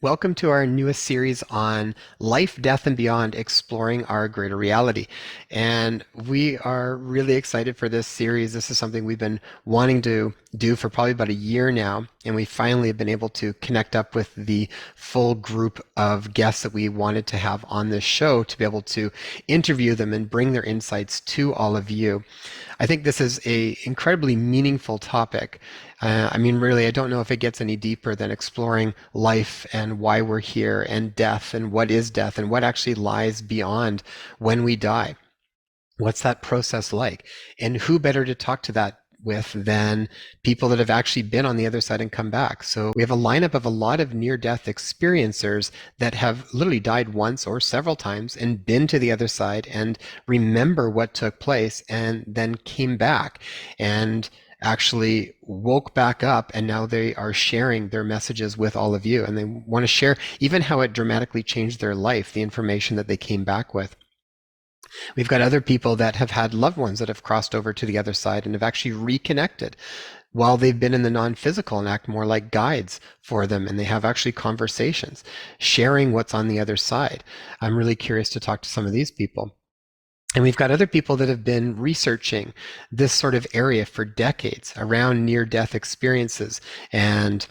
Welcome to our newest series on life, death, and beyond, exploring our greater reality. And we are really excited for this series. This is something we've been wanting to do for probably about a year now. And we finally have been able to connect up with the full group of guests that we wanted to have on this show to be able to interview them and bring their insights to all of you. I think this is a incredibly meaningful topic. Really, I don't know if it gets any deeper than exploring life and why we're here and death and what actually lies beyond when we die. What's that process like? And who better to talk to that with than people that have actually been on the other side and come back? So we have a lineup of a lot of near-death experiencers that have literally died once or several times and been to the other side and remember what took place and then came back and actually woke back up, and now they are sharing their messages with all of you, and they want to share even how it dramatically changed their life, the information that they came back with. We've got other people that have had loved ones that have crossed over to the other side and have actually reconnected while they've been in the non-physical and act more like guides for them. And they have actually conversations, sharing what's on the other side. I'm really curious to talk to some of these people. And we've got other people that have been researching this sort of area for decades around near-death experiences and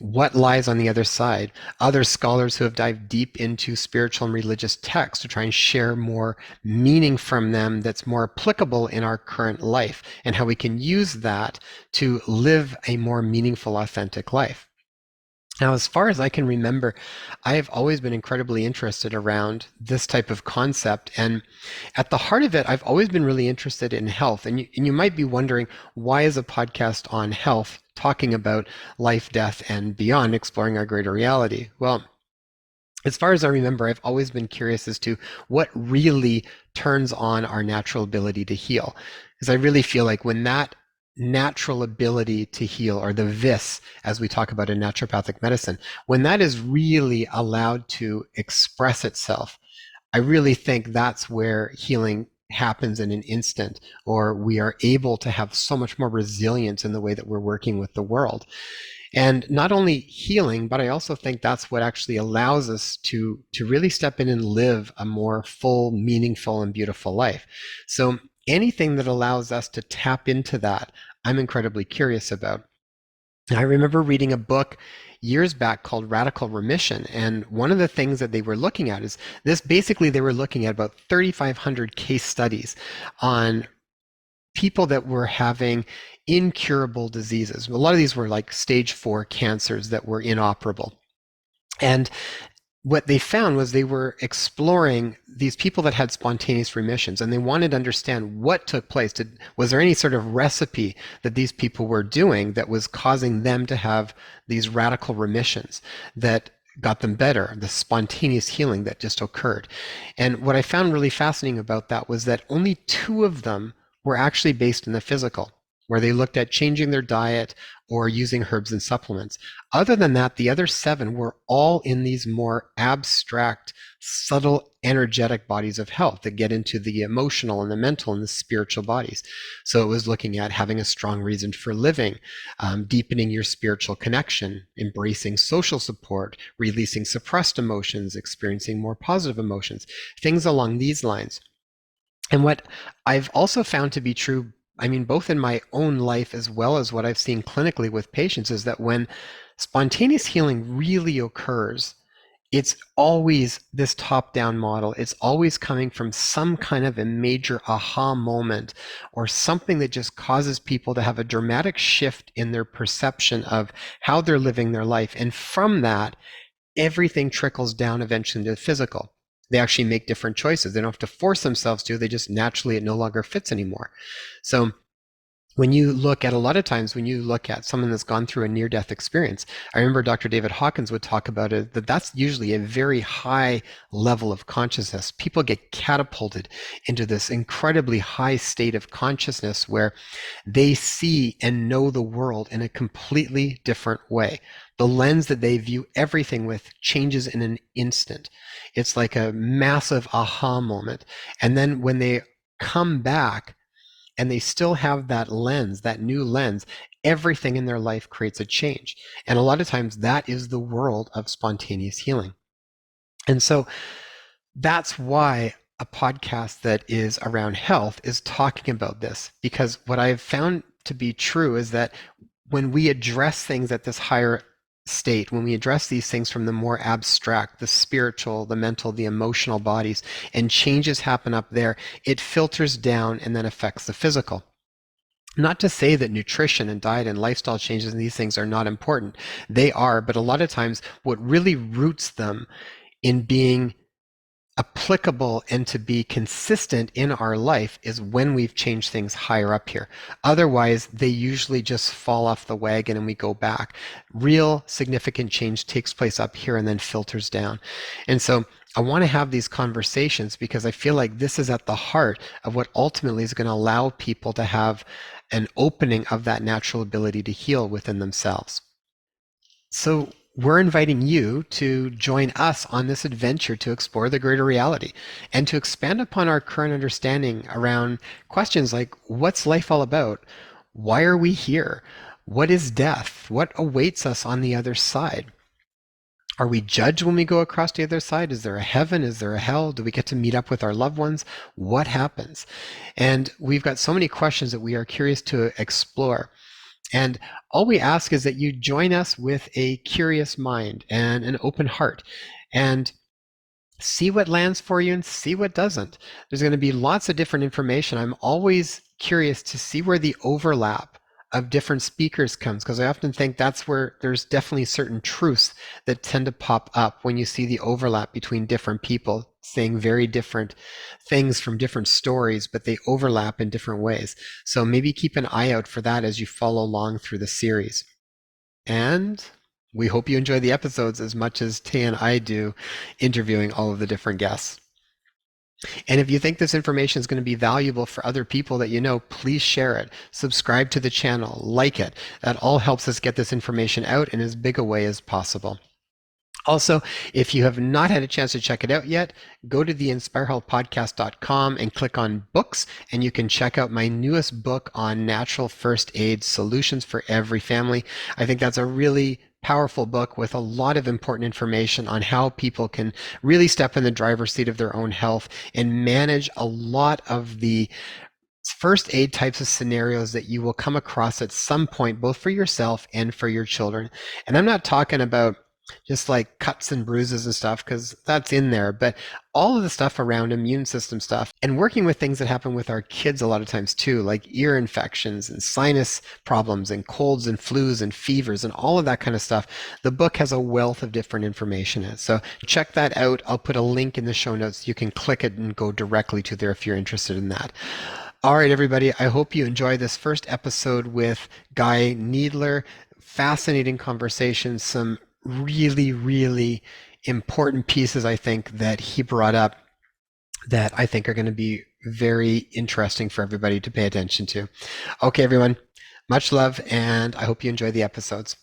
what lies on the other side. Other scholars who have dived deep into spiritual and religious texts to try and share more meaning from them that's more applicable in our current life and how we can use that to live a more meaningful, authentic life. Now, as far as I can remember, I have always been incredibly interested around this type of concept. And at the heart of it, I've always been really interested in health. And you might be wondering, why is a podcast on health talking about life, death, and beyond, exploring our greater reality? Well, as far as I remember, I've always been curious as to what really turns on our natural ability to heal. Because I really feel like when that natural ability to heal, or the vis, as we talk about in naturopathic medicine, when that is really allowed to express itself, I really think that's where healing happens in an instant, or we are able to have so much more resilience in the way that we're working with the world. And not only healing, but I also think that's what actually allows us to really step in and live a more full, meaningful, and beautiful life. So anything that allows us to tap into that, I'm incredibly curious about. I remember reading a book years back called Radical Remission. And one of the things that they were looking at is this: basically, they were looking at about 3,500 case studies on people that were having incurable diseases. A lot of these were like stage 4 cancers that were inoperable. And what they found was they were exploring these people that had spontaneous remissions, and they wanted to understand what took place. Was there any sort of recipe that these people were doing that was causing them to have these radical remissions that got them better, the spontaneous healing that just occurred? And what I found really fascinating about that was that only 2 of them were actually based in the physical, where they looked at changing their diet or using herbs and supplements. Other than that, the other 7 were all in these more abstract, subtle, energetic bodies of health that get into the emotional and the mental and the spiritual bodies. So it was looking at having a strong reason for living, deepening your spiritual connection, embracing social support, releasing suppressed emotions, experiencing more positive emotions, things along these lines. And what I've also found to be true, both in my own life as well as what I've seen clinically with patients, is that when spontaneous healing really occurs, it's always this top-down model. It's always coming from some kind of a major aha moment or something that just causes people to have a dramatic shift in their perception of how they're living their life. And from that, everything trickles down eventually into the physical. They actually make different choices. They don't have to force themselves to. They just naturally, it no longer fits anymore. So when you look at, a lot of times when you look at someone that's gone through a near-death experience, I remember Dr. David Hawkins would talk about it, that that's usually a very high level of consciousness. People get catapulted into this incredibly high state of consciousness where they see and know the world in a completely different way. The lens that they view everything with changes in an instant. It's like a massive aha moment. And then when they come back, and they still have that lens, that new lens, everything in their life creates a change. And a lot of times that is the world of spontaneous healing. And so that's why a podcast that is around health is talking about this, because what I've found to be true is that when we address things at this higher state, when we address these things from the more abstract, the spiritual, the mental, the emotional bodies, and changes happen up there, it filters down and then affects the physical. Not to say that nutrition and diet and lifestyle changes and these things are not important. They are, but a lot of times what really roots them in being applicable and to be consistent in our life is when we've changed things higher up here. Otherwise, they usually just fall off the wagon and we go back. Real significant change takes place up here and then filters down. And so I want to have these conversations because I feel like this is at the heart of what ultimately is going to allow people to have an opening of that natural ability to heal within themselves. So we're inviting you to join us on this adventure to explore the greater reality and to expand upon our current understanding around questions like, what's life all about? Why are we here? What is death? What awaits us on the other side? Are we judged when we go across the other side? Is there a heaven? Is there a hell? Do we get to meet up with our loved ones? What happens? And we've got so many questions that we are curious to explore. And all we ask is that you join us with a curious mind and an open heart and see what lands for you and see what doesn't. There's going to be lots of different information. I'm always curious to see where the overlap of different speakers comes, because I often think that's where there's definitely certain truths that tend to pop up when you see the overlap between different people saying very different things from different stories, but they overlap in different ways. So maybe keep an eye out for that as you follow along through the series. And we hope you enjoy the episodes as much as Tay and I do interviewing all of the different guests. And if you think this information is going to be valuable for other people that you know, please share it. Subscribe to the channel, like it. That all helps us get this information out in as big a way as possible. Also, if you have not had a chance to check it out yet, go to the inspirehealthpodcast.com and click on books, and you can check out my newest book on natural first aid solutions for every family. I think that's a really powerful book with a lot of important information on how people can really step in the driver's seat of their own health and manage a lot of the first aid types of scenarios that you will come across at some point, both for yourself and for your children. And I'm not talking about just like cuts and bruises and stuff, because that's in there, but all of the stuff around immune system stuff and working with things that happen with our kids a lot of times too, like ear infections and sinus problems and colds and flus and fevers and all of that kind of stuff. The book has a wealth of different information in it. So check that out. I'll put a link in the show notes. You can click it and go directly to there if you're interested in that. All right, everybody, I hope you enjoy this first episode with Guy Needler. Fascinating conversation, some really, really important pieces, I think, that he brought up that I think are going to be very interesting for everybody to pay attention to. Okay, everyone, much love, and I hope you enjoy the episodes.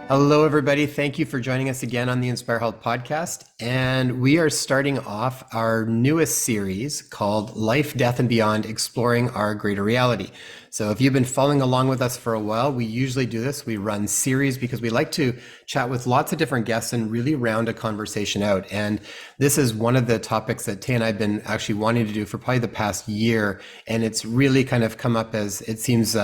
Hello, everybody. Thank you for joining us again on the Inspire Health podcast. And we are starting off our newest series called Life, Death, and Beyond, Exploring Our Greater Reality. So if you've been following along with us for a while, we usually do this. We run series because we like to chat with lots of different guests and really round a conversation out. And this is one of the topics that Tay and I have been actually wanting to do for probably the past year. And it's really kind of come up as it seems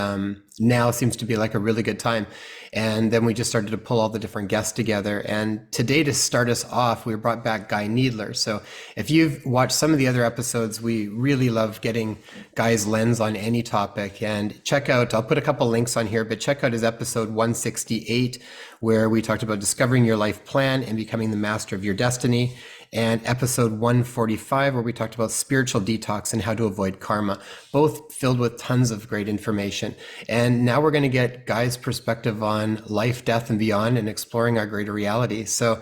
now seems to be like a really good time. And then we just started to pull all the different guests together. And today, to start us off, we brought back Guy Needler. So if you've watched some of the other episodes, we really love getting Guy's lens on any topic. And check out, I'll put a couple links on here, but check out his episode 168, where we talked about discovering your life plan and becoming the master of your destiny. And episode 145, where we talked about spiritual detox and how to avoid karma, both filled with tons of great information. And now we're going to get Guy's perspective on life, death, and beyond, and exploring our greater reality. So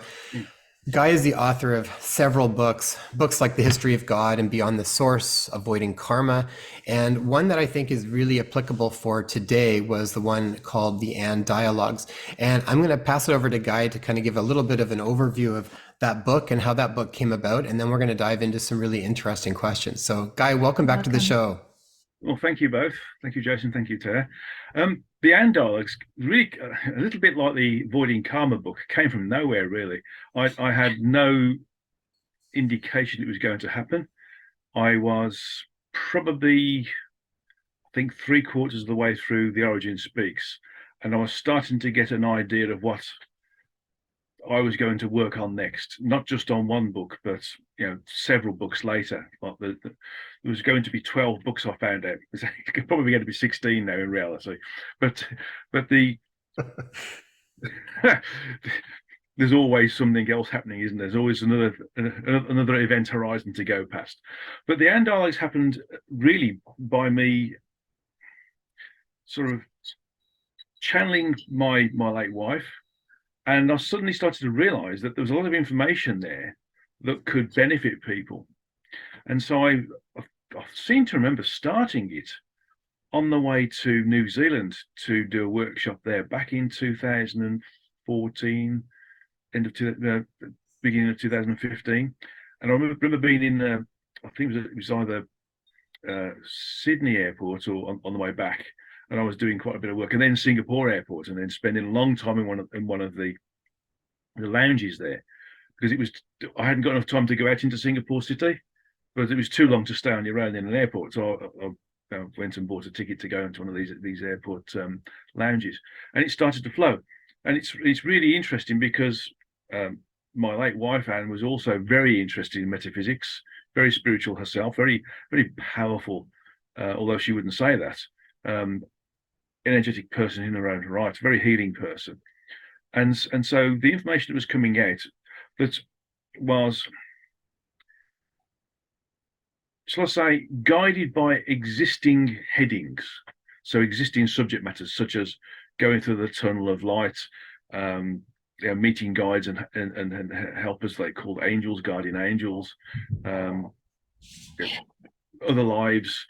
Guy is the author of several books like The History of God and Beyond the Source, Avoiding Karma. And one that I think is really applicable for today was the one called The And Dialogues. And I'm going to pass it over to Guy to kind of give a little bit of an overview of that book and how that book came about. And then we're going to dive into some really interesting questions. So, Guy, welcome back to the Welcome. show. Well, thank you both. Thank you, Jason. Thank you, Tara. The Ant dialogues, really a little bit like the Avoiding Karma book, came from nowhere, really. I had no indication it was going to happen. I was probably, I think, three-quarters of the way through The Origin Speaks, and I was starting to get an idea of what I was going to work on next, not just on one book, but several books later. Like there was going to be 12 books. I found out it's probably going to be 16 now in reality, but the there's always something else happening, isn't there? There's always another event horizon to go past. But the Andalics happened really by me sort of channeling my late wife. And I suddenly started to realize that there was a lot of information there that could benefit people. And so I seem to remember starting it on the way to New Zealand to do a workshop there back in 2014, beginning of 2015. And I remember being in, I think it was either Sydney Airport or on the way back, and I was doing quite a bit of work, and then Singapore Airport, and then spending a long time in one of the lounges there, because I hadn't got enough time to go out into Singapore City, but it was too long to stay on your own in an airport. So I went and bought a ticket to go into one of these airport lounges, and it started to flow. And it's really interesting because my late wife Anne was also very interested in metaphysics, very spiritual herself, very powerful, although she wouldn't say that. Energetic person in her own right, very healing person. And so the information that was coming out that was, shall I say, guided by existing headings, so existing subject matters such as going through the tunnel of light, meeting guides and helpers they called angels, guardian angels, other lives,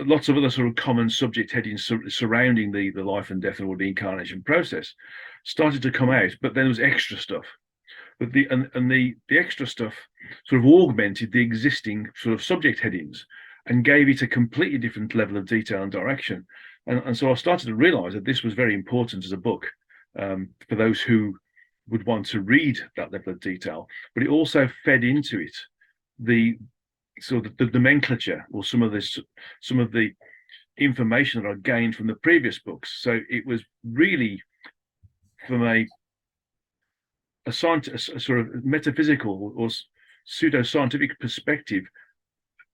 lots of other sort of common subject headings surrounding the life and death or the incarnation process started to come out. But then there was extra stuff. But the extra stuff sort of augmented the existing sort of subject headings and gave it a completely different level of detail and direction. And so I started to realize that this was very important as a book for those who would want to read that level of detail. But it also fed into it the sort of the nomenclature or some of the information that I gained from the previous books. So it was really from a sort of metaphysical or pseudo-scientific perspective,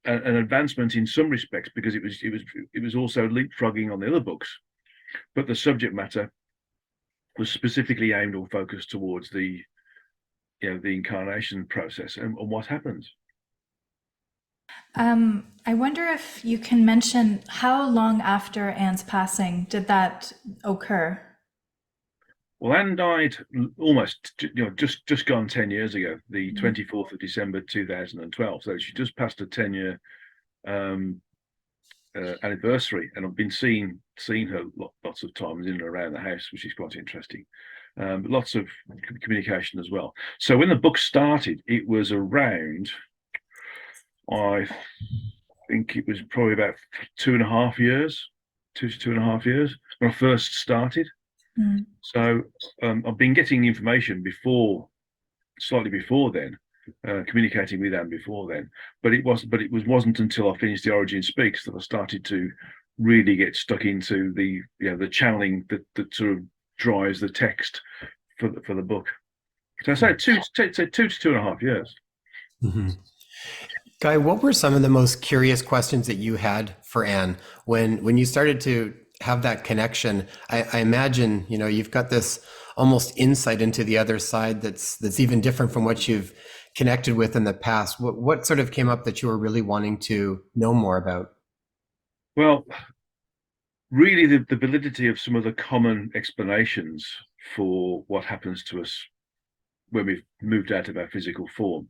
an advancement in some respects, because it was also leapfrogging on the other books, but the subject matter was specifically aimed or focused towards the incarnation process and what happens. I wonder if you can mention how long after Anne's passing did that occur? Well, Anne died almost, just gone 10 years ago, the 24th of December 2012. So she just passed a 10-year anniversary, and I've been seeing her lots of times in and around the house, which is quite interesting. But lots of communication as well. So when the book started, it was around, I think it was probably about 2.5 years, 2.5 years when I first started. Mm. So I've been getting information slightly before then, communicating with Anne before then. But it wasn't until I finished The Origin Speaks that I started to really get stuck into the channeling that sort of drives the text for the book. So I say 2 to 2.5 years. Mm-hmm. Guy, what were some of the most curious questions that you had for Anne when you started to have that connection? I imagine, you've got this almost insight into the other side that's even different from what you've connected with in the past. What sort of came up that you were really wanting to know more about? Well, really the validity of some of the common explanations for what happens to us when we've moved out of our physical form.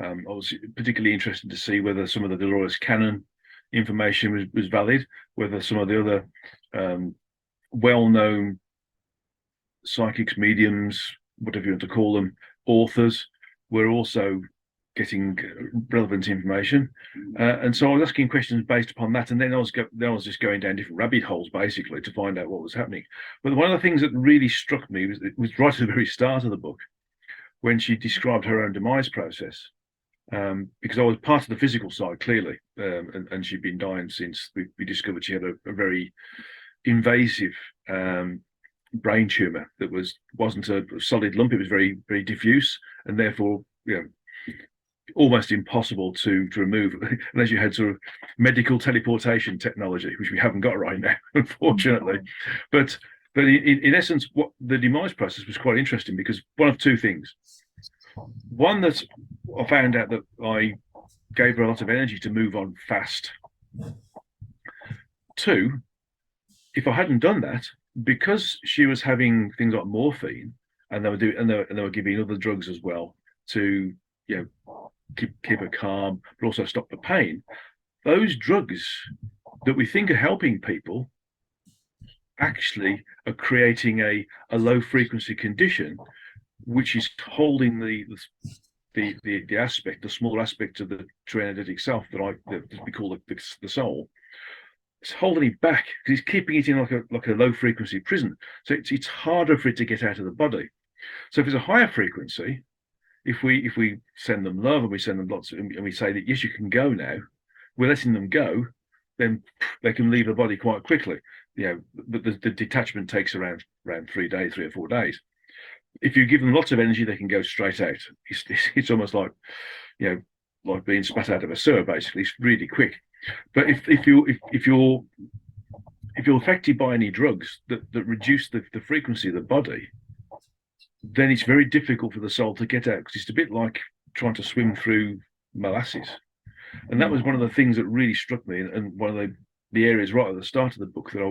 I was particularly interested to see whether some of the Dolores Cannon information was valid, whether some of the other well-known psychics, mediums, whatever you want to call them, authors, were also getting relevant information. And so I was asking questions based upon that, and then I was just going down different rabbit holes basically to find out what was happening. But one of the things that really struck me was right at the very start of the book, when she described her own demise process. Because I was part of the physical side, clearly, and she'd been dying since we discovered she had a very invasive brain tumor that wasn't a solid lump. It was very, very diffuse, and therefore, almost impossible to remove unless you had sort of medical teleportation technology, which we haven't got right now, unfortunately. But in essence, what the demise process was quite interesting, because one of two things. One, that I found out that I gave her a lot of energy to move on fast. Two, if I hadn't done that, because she was having things like morphine, and they were giving other drugs as well to keep her calm, but also stop the pain. Those drugs that we think are helping people actually are creating a low frequency condition, which is holding the small aspect of the true energetic self that we call the soul. It's holding it back because it's keeping it in like a low frequency prison. So it's harder for it to get out of the body. So if it's a higher frequency, if we send them love and we send them lots and we say that yes, you can go now, we're letting them go, then they can leave the body quite quickly. But the detachment takes around 3 days, 3 or 4 days. If you give them lots of energy, they can go straight out. It's almost like like being spat out of a sewer. Basically, it's really quick. But if you're affected by any drugs that reduce the frequency of the body, then it's very difficult for the soul to get out, because it's a bit like trying to swim through molasses. And that was one of the things that really struck me, and one of the areas right at the start of the book that I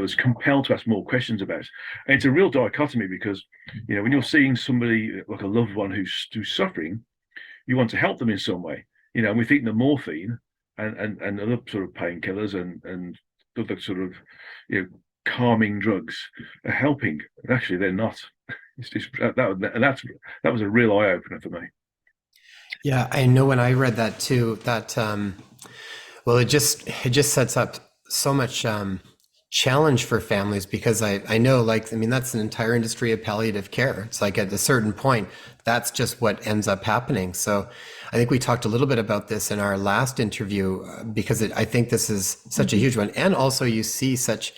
was compelled to ask more questions about. And it's a real dichotomy, because when you're seeing somebody like a loved one who's suffering, you want to help them in some way. And we think the morphine and other sort of painkillers and other sort of calming drugs are helping, and actually they're not. It's just that was a real eye opener for me. Yeah, I know when I read that too, that well, it just sets up so much challenge for families, because I know, that's an entire industry of palliative care. It's like at a certain point, that's just what ends up happening. So I think we talked a little bit about this in our last interview, because I think this is such a huge one. And also you see such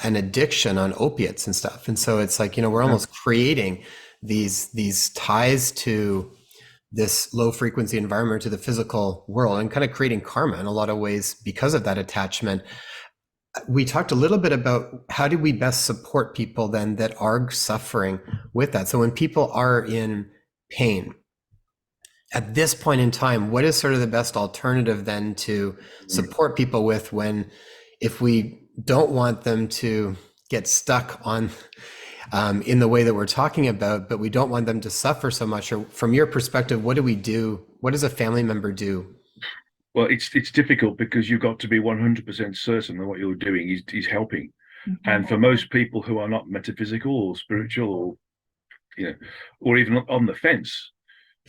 an addiction on opiates and stuff. And so it's like, we're almost creating these ties to this low frequency environment, to the physical world, and kind of creating karma in a lot of ways because of that attachment. We talked a little bit about how do we best support people then that are suffering with that. So when people are in pain, at this point in time, what is sort of the best alternative then to support people with, if we don't want them to get stuck on in the way that we're talking about, but we don't want them to suffer so much? Or from your perspective, what do we do? What does a family member do? Well, it's difficult, because you've got to be 100% certain that what you're doing is helping. Mm-hmm. And for most people who are not metaphysical or spiritual, or even on the fence,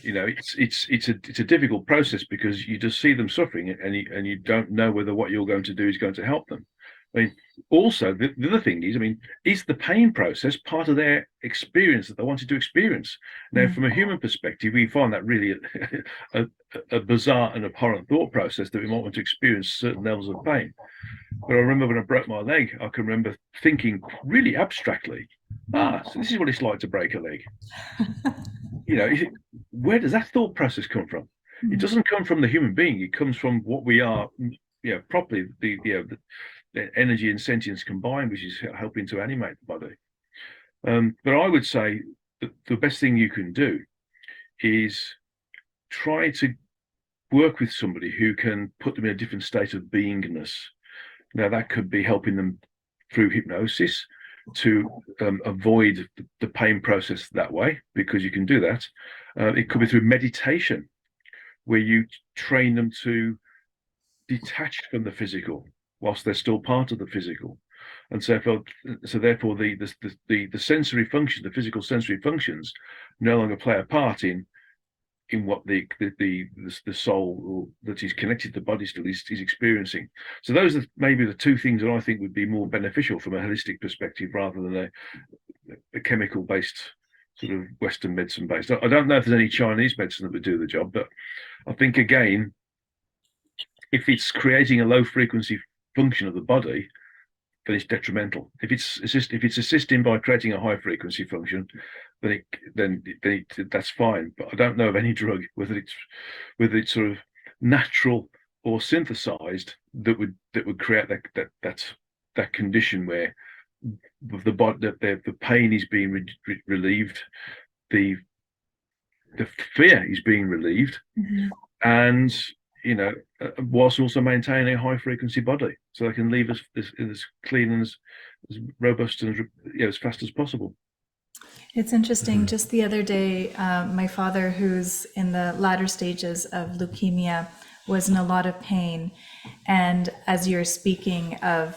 it's a difficult process, because you just see them suffering, and you don't know whether what you're going to do is going to help them. I mean, also the other thing is the pain process part of their experience that they wanted to experience? Now, from a human perspective, we find that really a bizarre and abhorrent thought process, that we might want to experience certain levels of pain. But I remember when I broke my leg, I can remember thinking really abstractly, so this is what it's like to break a leg. Where does that thought process come from? It doesn't come from the human being. It comes from what we are, properly, the energy and sentience combined, which is helping to animate the body. But I would say that the best thing you can do is try to work with somebody who can put them in a different state of beingness. Now, that could be helping them through hypnosis. to avoid the pain process that way, because you can do that. It could be through meditation, where you train them to detach from the physical whilst they're still part of the physical. And so therefore the sensory function, the physical sensory functions, no longer play a part in what the soul that is connected to the body still is experiencing. So those are maybe the two things that I think would be more beneficial from a holistic perspective, rather than a chemical based sort of Western medicine based. I don't know if there's any Chinese medicine that would do the job, but I think again, if it's creating a low frequency function of the body, then it's detrimental. If it's assisting by creating a high frequency function, then that's fine. But I don't know of any drug, whether it's sort of natural or synthesized, that would create that condition where the pain is being relieved, the fear is being relieved, and whilst also maintaining a high frequency body, so they can leave us as clean and as robust and as fast as possible. It's interesting. Just the other day, my father, who's in the latter stages of leukemia, was in a lot of pain. And as you're speaking of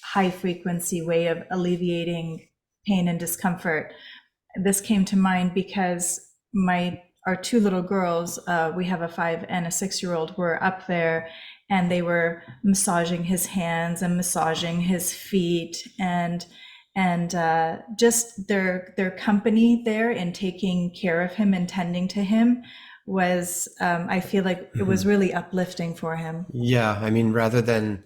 high frequency way of alleviating pain and discomfort, this came to mind because our two little girls, we have a 5 and a 6-year-old, were up there, and they were massaging his hands and massaging his feet, and just their company there in taking care of him and tending to him was, I feel like it was really uplifting for him. Yeah, I mean, rather than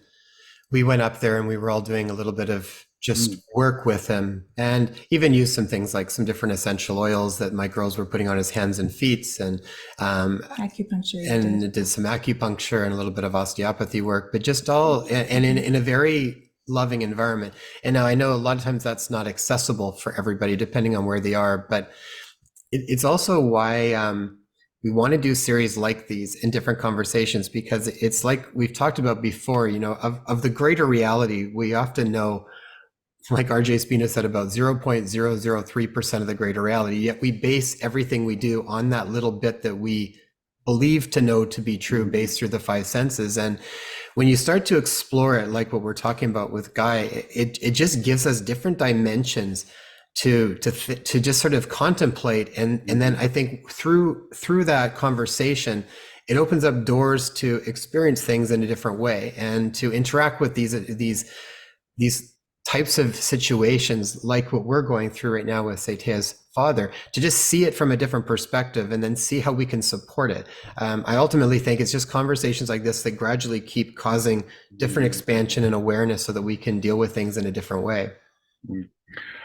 we went up there and we were all doing a little bit of just work with him, and even used some things like some different essential oils that my girls were putting on his hands and feet, and Acupuncture. and did some acupuncture and a little bit of osteopathy work, but just all and in a very loving environment. And now I know a lot of times that's not accessible for everybody, depending on where they are, but it's also why we want to do series like these in different conversations, because it's like we've talked about before, of the greater reality, we often know, like R.J. Spina said, about 0.003% of the greater reality, yet we base everything we do on that little bit that we believe to know to be true based through the 5 senses. And when you start to explore it, like what we're talking about with Guy, it just gives us different dimensions to just sort of contemplate. And then I think through that conversation, it opens up doors to experience things in a different way, and to interact with these types of situations, like what we're going through right now with, say, Taya's father, to just see it from a different perspective and then see how we can support it. I ultimately think it's just conversations like this that gradually keep causing different expansion and awareness, so that we can deal with things in a different way.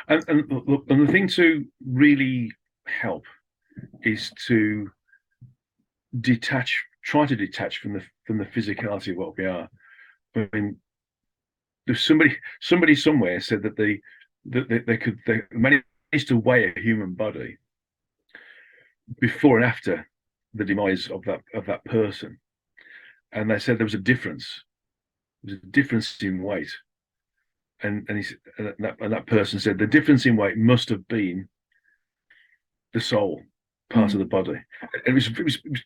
And the thing to really help is to try to detach from the physicality of what we are. I mean, there's somebody somewhere said that they managed to weigh a human body before and after the demise of that person, and they said there was a difference. There was a difference in weight, and that person said the difference in weight must have been the soul part of the body. It was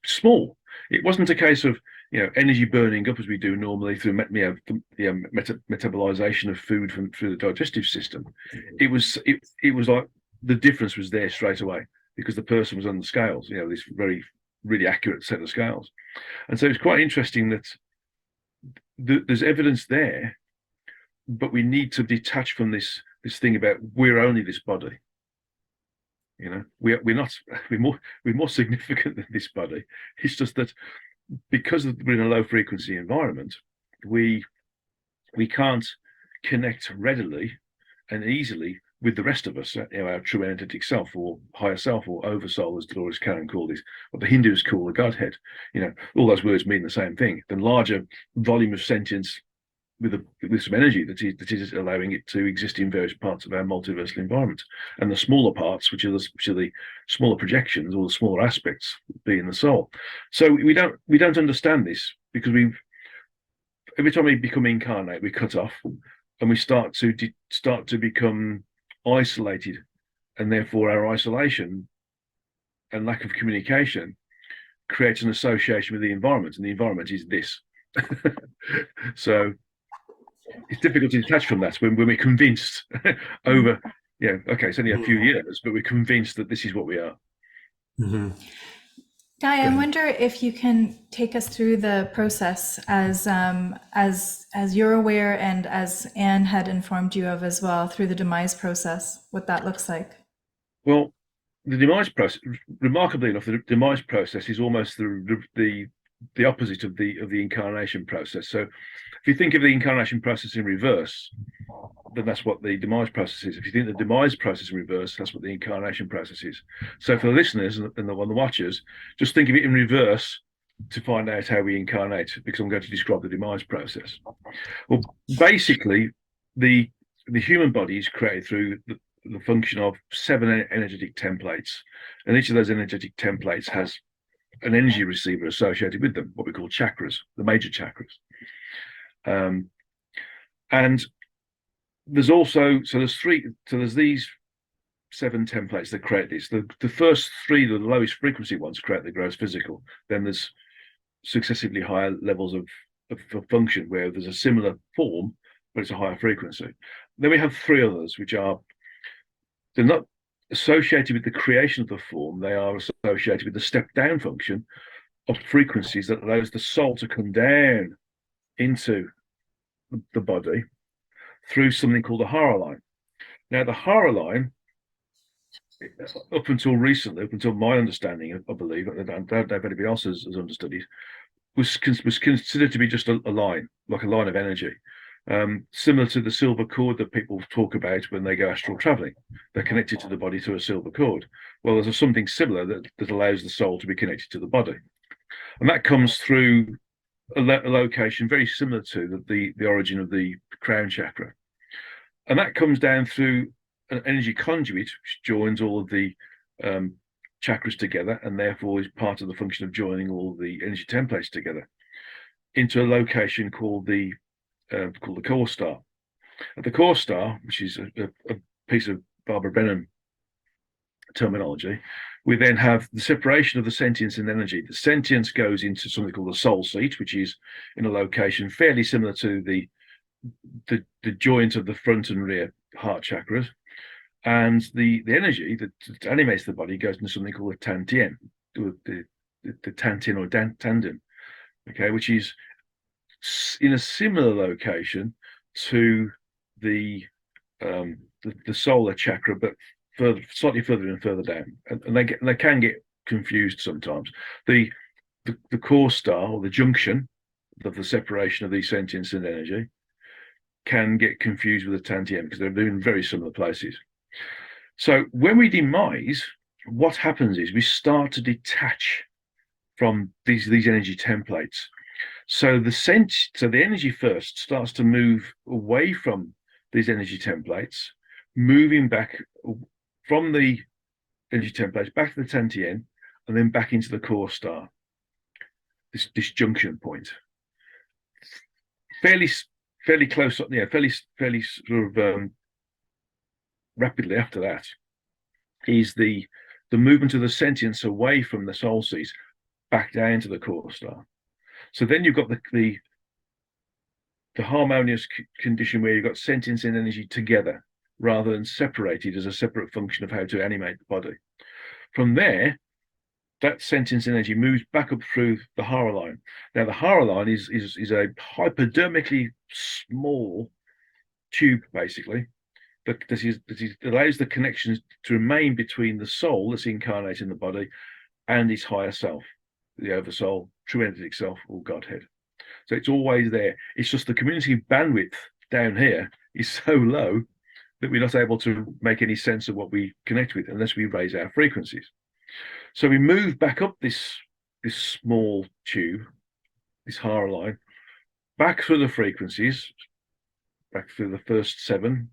small. It wasn't a case of energy burning up as we do normally through metabolization of food through the digestive system. It was like the difference was there straight away, because the person was on the scales, this very really accurate set of scales. And so it's quite interesting that there's evidence there, but we need to detach from this thing about we're only this body. We're not. We're more significant than this body. It's just that because we're in a low frequency environment, we can't connect readily and easily with the rest of us, our true energetic self, or higher self, or oversoul, as Dolores Cannon called it, what the Hindus call the Godhead. All those words mean the same thing. The larger volume of sentience with some energy that is allowing it to exist in various parts of our multiversal environment, and the smaller parts, which are the smaller projections, or the smaller aspects, being the soul. So we don't understand this, because every time we become incarnate, we cut off, and we start to become isolated, and therefore our isolation and lack of communication creates an association with the environment, and the environment is this. So it's difficult to detach from that when we're convinced over, yeah, okay, it's only a few years, but we're convinced that this is what we are. Mm-hmm. Guy, I wonder if you can take us through the process as you're aware and as Anne had informed you of as well through the demise process, what that looks like. Well, the demise process, remarkably enough, the demise process is almost the opposite of the incarnation process. So if you think of the incarnation process in reverse, then that's what the demise process is. If you think the demise process in reverse, that's what the incarnation process is. So for the listeners and the watchers, just think of it in reverse to find out how we incarnate, because I'm going to describe the demise process. Well, basically, the human body is created through the function of 7 energetic templates, and each of those energetic templates has an energy receiver associated with them, what we call chakras, the major chakras. And there's also, so there's these 7 templates that create this. The first 3, the lowest frequency ones, create the gross physical. Then there's successively higher levels of function where there's a similar form, but it's a higher frequency. Then we have 3 others, which they're not associated with the creation of the form. They are associated with the step down function of frequencies that allows the soul to come down into the body through something called the Hara line. Now, the Hara line, up until recently, up until my understanding, I believe, I don't know if anybody else has understood it, was considered to be just a line, like a line of energy. Similar to the silver cord that people talk about when they go astral traveling. They're connected to the body through a silver cord. Well, there's something similar that allows the soul to be connected to the body. And that comes through a location very similar to the origin of the crown chakra. And that comes down through an energy conduit, which joins all of the chakras together, and therefore is part of the function of joining all the energy templates together into a location called the core star. At the core star, which is a piece of Barbara Brennan terminology, we then have the separation of the sentience and energy. The sentience goes into something called the soul seat, which is in a location fairly similar to the joint of the front and rear heart chakras. And the energy that animates the body goes into something called a tantien, the tantien or tandem, okay, which is in a similar location to the solar chakra, but slightly further and further down, and they can get confused sometimes. The core star, or the junction of the separation of these sentience and energy, can get confused with the tantien because they're in very similar places. So when we demise, what happens is we start to detach from these energy templates. So the energy first starts to move away from these energy templates, moving back from the energy templates back to the tantien, and then back into the core star. This junction point, fairly close, yeah, fairly sort of rapidly after that is the movement of the sentience away from the soul seat back down to the core star. So then you've got the harmonious condition where you've got sentience and energy together rather than separated as a separate function of how to animate the body. From there, that sentience energy moves back up through the Hara line. Now, the Hara line is a hypodermically small tube, basically, that allows the connections to remain between the soul that's incarnate in the body and its higher self, the oversoul, true energetic self, or Godhead. So it's always there. It's just the community bandwidth down here is so low that we're not able to make any sense of what we connect with unless we raise our frequencies. So we move back up this small tube, this Hara line, back through the frequencies, back through the first 7,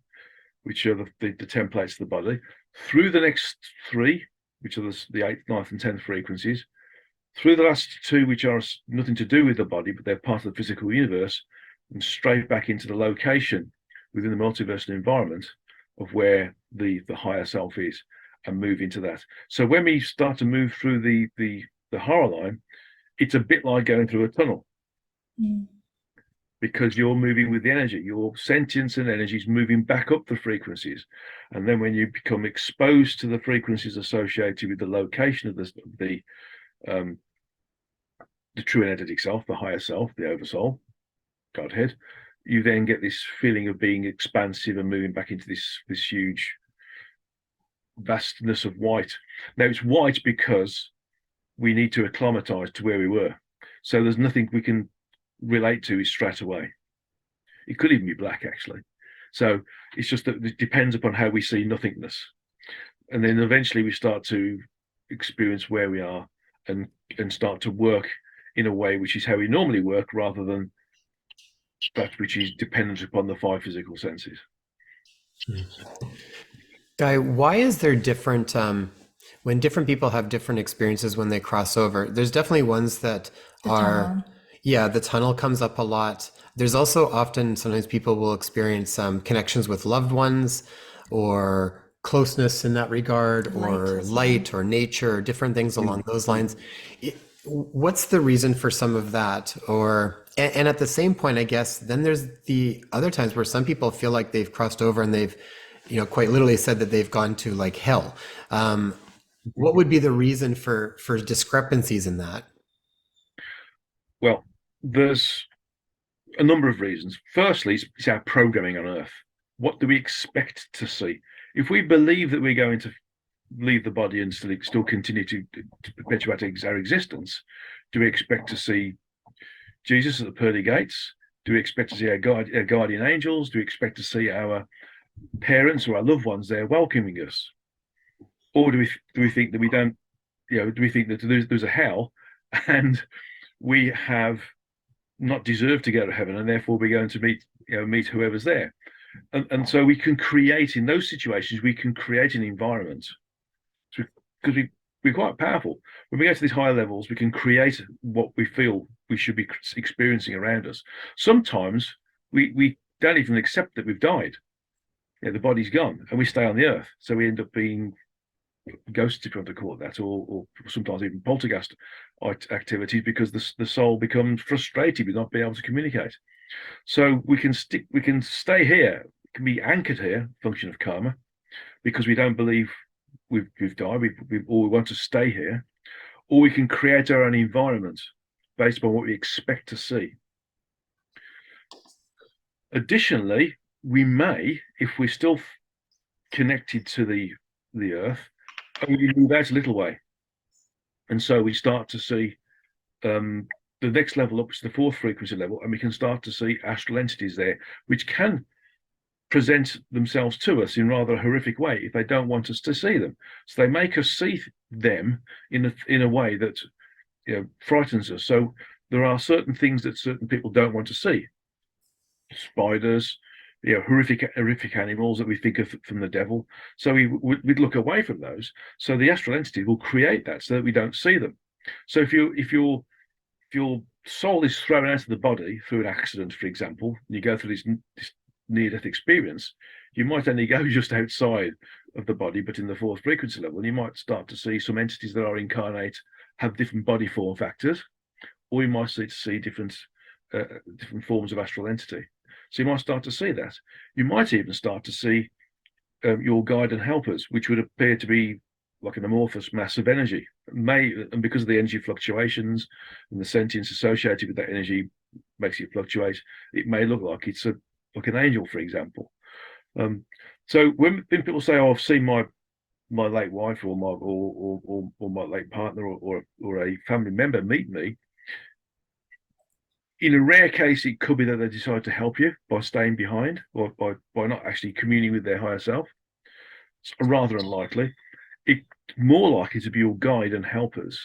which are the templates of the body, through the next 3, which are the 8th, 9th, and 10th frequencies, through the last 2, which are nothing to do with the body, but they're part of the physical universe, and straight back into the location within the multiversal environment of where the higher self is, and move into that. So when we start to move through the horror line, it's a bit like going through a tunnel, Mm. because you're moving with the energy. Your sentience and energy is moving back up the frequencies. And then when you become exposed to the frequencies associated with the location of um, the true energetic self, the higher self, the oversoul, Godhead, you then get this feeling of being expansive and moving back into this huge vastness of white. Now it's white because we need to acclimatize to where we were. So there's nothing we can relate to is straight away. It could even be black, actually. So it's just that it depends upon how we see nothingness. And then eventually we start to experience where we are, and start to work in a way which is how we normally work, rather than that which is dependent upon the five physical senses. Guy, why is there different, when different people have different experiences when they cross over? There's definitely ones that The are, tunnel. yeah, the tunnel comes up a lot. There's also often, sometimes people will experience connections with loved ones or closeness in that regard, Light or as well. light or nature, or different things Mm. along those lines. What's the reason for some of that? Or, and at the same point, I guess, then there's the other times where some people feel like they've crossed over and they've, quite literally said that they've gone to like hell. What would be the reason for discrepancies in that? Well, there's a number of reasons. Firstly, it's our programming on Earth. What do we expect to see? If we believe that we're going to leave the body and still continue to perpetuate our existence, do we expect to see Jesus at the pearly gates? Do we expect to see our guardian angels? Do we expect to see our parents or our loved ones there welcoming us? Or do we think that we don't? Do we think that there's a hell, and we have not deserved to go to heaven, and therefore we're going to meet whoever's there? And so we can create, in those situations, we can create an environment, because we're quite powerful. When we get to these higher levels, we can create what we feel we should be experiencing around us. Sometimes we don't even accept that we've died. The body's gone, and we stay on the earth. So we end up being ghosts, if you want to call it that, or sometimes even poltergeist activities, because the soul becomes frustrated with not being able to communicate. So we can stay here, can be anchored here, function of karma, because we don't believe we've died, or we want to stay here, or we can create our own environment based on what we expect to see. Additionally, we may, if we're still connected to the earth, only move out a little way, and so we start to see the next level up, which is the fourth frequency level, and we can start to see astral entities there, which can present themselves to us in rather a horrific way if they don't want us to see them. So they make us see them in a way that frightens us. So there are certain things that certain people don't want to see. Spiders, horrific animals that we think of from the devil. So we'd look away from those. So the astral entity will create that so that we don't see them. So if your soul is thrown out of the body through an accident, for example, and you go through this near-death experience, you might only go just outside of the body, but in the fourth frequency level, and you might start to see some entities that are incarnate, have different body form factors, or you might see different forms of astral entity. So you might start to see that. You might even start to see your guide and helpers, which would appear to be like an amorphous mass of energy. And because of the energy fluctuations and the sentience associated with that energy makes it fluctuate, it may look like it's like an angel, for example. So when people say, "Oh, I've seen my late wife or my late partner or a family member meet me," in a rare case, it could be that they decide to help you by staying behind, or by not actually communing with their higher self. It's rather unlikely. It's more likely to be your guide and helpers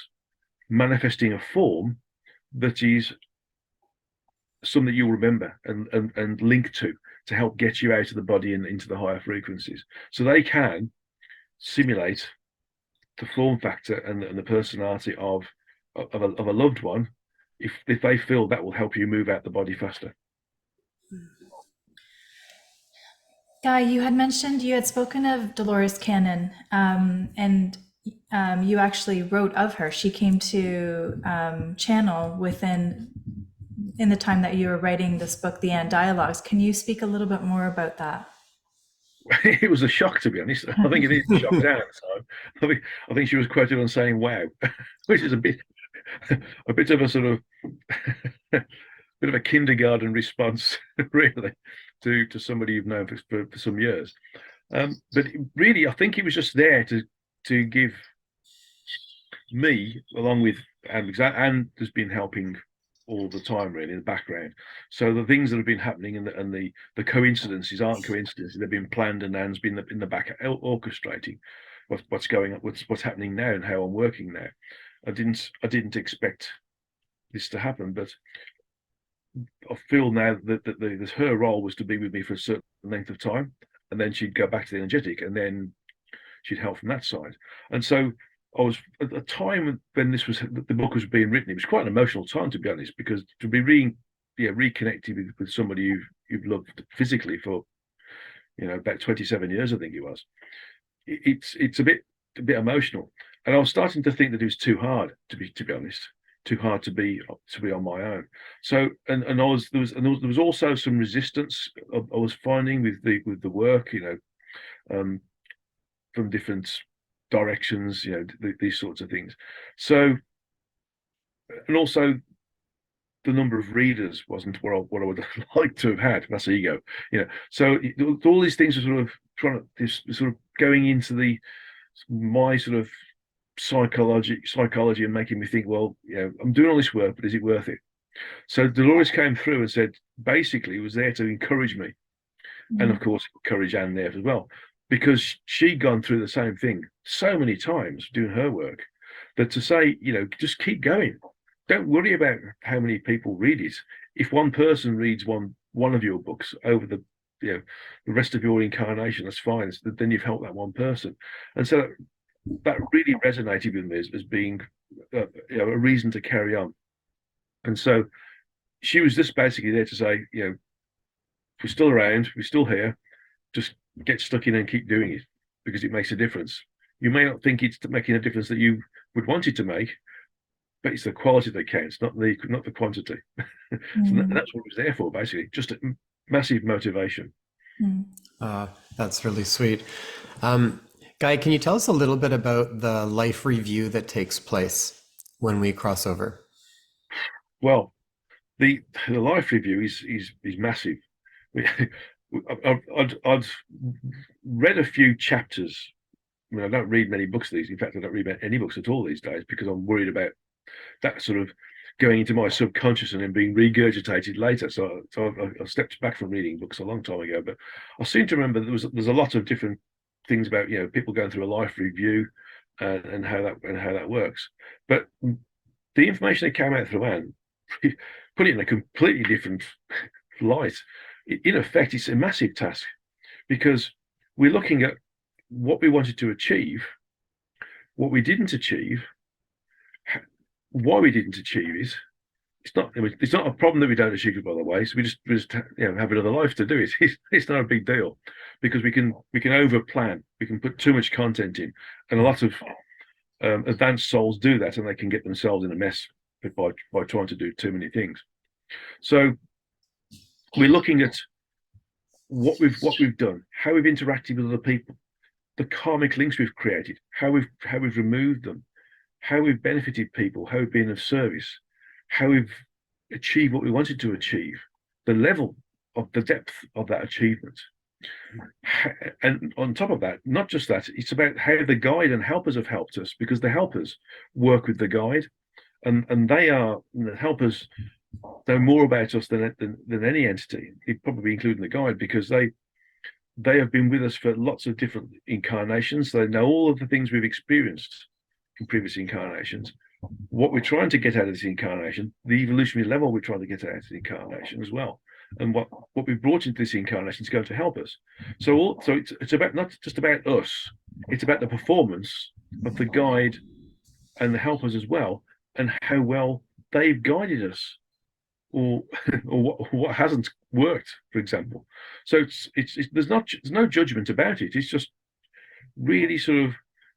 manifesting a form that is something you'll remember and link to help get you out of the body and into the higher frequencies. So they can simulate the form factor and the personality of a loved one, if they feel that will help you move out the body faster. Guy, you had mentioned you had spoken of Dolores Cannon, and you actually wrote of her. She came to Channel within in the time that you were writing this book, The Ant Dialogues. Can you speak a little bit more about that? It was a shock, to be honest. I think it is shocked out. So I think she was quoted on saying "wow," which is a bit of a sort of bit of a kindergarten response, really, to somebody you've known for some years. But really, I think it was just there to give me, along with and has been helping all the time, really, in the background. So the things that have been happening and the coincidences aren't coincidences; they've been planned, and Anne's been in the back orchestrating what's going on, what's happening now, and how I'm working now. I didn't expect this to happen, but I feel now that her role was to be with me for a certain length of time, and then she'd go back to the energetic, and then she'd help from that side. And so I was at the time when the book was being written. It was quite an emotional time, to be honest, because to be reconnected with somebody you've loved physically for about 27 years, I think it was. It's a bit emotional, and I was starting to think that it was too hard to be honest, too hard to be on my own. So and there was also some resistance I was finding with the work, um, from different directions, these sorts of things. So, and also the number of readers wasn't what I would like to have had. That's ego. So all these things are sort of sort of going into my sort of psychology and making me think, well, I'm doing all this work, but is it worth it? So Dolores came through and said, basically, was there to encourage me, and of course, encourage Anne there as well, because she'd gone through the same thing so many times doing her work, that to say, just keep going. Don't worry about how many people read it. If one person reads one of your books over the rest of your incarnation, that's fine. Then you've helped that one person, and so that really resonated with me as being a reason to carry on. And so she was just basically there to say, we're still around, we're still here. Just get stuck in and keep doing it, because it makes a difference. You may not think it's making a difference that you would want it to make, but it's the quality that counts, not the quantity. So that's what it was there for, basically, just a massive motivation. That's really sweet. Guy, can you tell us a little bit about the life review that takes place when we cross over? Well, the life review is massive. I'd read a few chapters. I mean, I don't read many books these. In fact, I don't read any books at all these days, because I'm worried about that sort of going into my subconscious and then being regurgitated later. So I stepped back from reading books a long time ago. But I seem to remember there's a lot of different things about people going through a life review, and how that works. But the information that came out through Anne put it in a completely different light. In effect, it's a massive task, because we're looking at what we wanted to achieve, what we didn't achieve, why we didn't achieve it. It's not a problem that we don't achieve it, by the way. So we just have another life to do it. It's not a big deal, because we can over plan. We can put too much content in, and a lot of advanced souls do that, and they can get themselves in a mess by trying to do too many things. So we're looking at what we've done, how we've interacted with other people, the karmic links we've created, how we've removed them, how we've benefited people, how we've been of service, how we've achieved what we wanted to achieve, the level of the depth of that achievement. And on top of that, not just that, it's about how the guide and helpers have helped us, because the helpers work with the guide, and the helpers know more about us than any entity, probably including the guide, because they have been with us for lots of different incarnations. They know all of the things we've experienced in previous incarnations, what we're trying to get out of this incarnation, the evolutionary level we're trying to get out of the incarnation as well, and what we've brought into this incarnation is going to help us. So it's about, not just about us, it's about the performance of the guide and the helpers as well, and how well they've guided us or or what hasn't worked, for example. So it's there's no judgment about it. It's just really sort of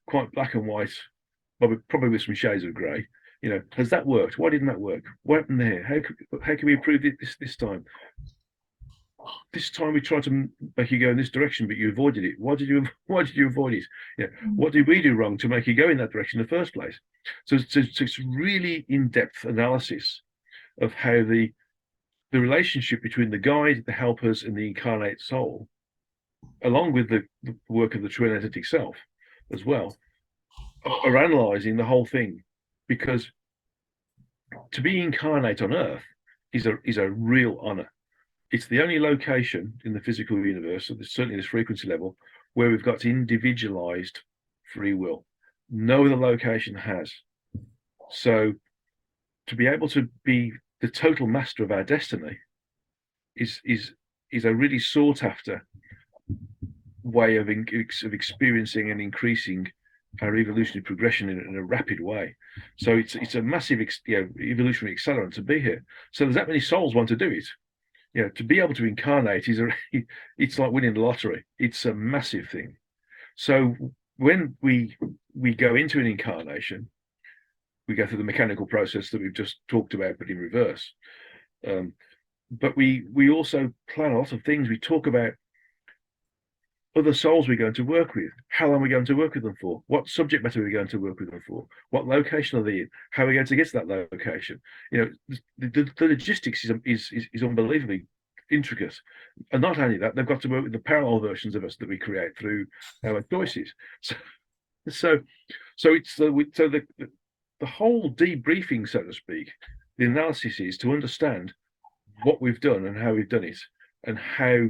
quite black and white, probably with some shades of grey. Has that worked? Why didn't that work? What happened there? How can we improve it this time? This time we tried to make you go in this direction, but you avoided it. Why did you avoid it? What did we do wrong to make you go in that direction in the first place? So it's really in-depth analysis of how the relationship between the guide, the helpers, and the incarnate soul, along with the work of the true energetic self as well, are analyzing the whole thing. Because to be incarnate on Earth is a real honor. It's the only location in the physical universe, certainly this frequency level, where we've got individualized free will. No other location has. So to be able to be the total master of our destiny is a really sought after way of experiencing and increasing our evolutionary progression in a rapid way. So it's a massive evolutionary accelerant to be here. So there's that many souls want to do it. To be able to incarnate it's like winning the lottery. It's a massive thing. So when we go into an incarnation, we go through the mechanical process that we've just talked about, but in reverse. But we also plan a lot of things. We talk about other souls we're going to work with. How long are we going to work with them for? What subject matter are we going to work with them for? What location are they in? How are we going to get to that location? The logistics is unbelievably intricate. And not only that, they've got to work with the parallel versions of us that we create through our choices. So it's the whole debriefing, so to speak. The analysis is to understand what we've done and how we've done it, and how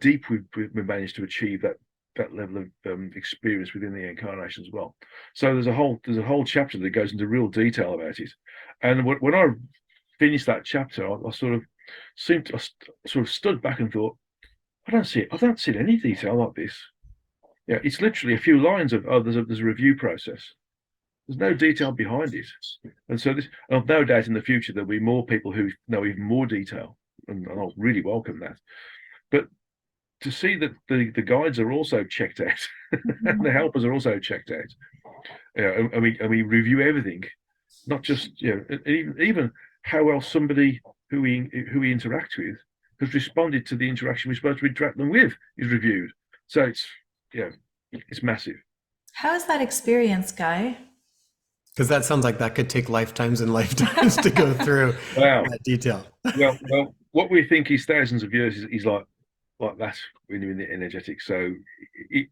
deep we've managed to achieve that level of experience within the incarnation as well. So there's a whole chapter that goes into real detail about it. And when I finished that chapter, I sort of stood back and thought, I don't see any detail like this. It's literally a few lines of there's a review process. There's no detail behind it. And so I've no doubt in the future there'll be more people who know even more detail, and I'll really welcome that. But to see that the guides are also checked out, and the helpers are also checked out, and we review everything, not just even how well somebody who we interact with has responded to the interaction we're supposed to interact them with is reviewed. So it's massive. How is that experience, Guy? Because that sounds like that could take lifetimes and lifetimes to go through Wow. that detail. Well, what we think is thousands of years is like that when you're in the energetic. So it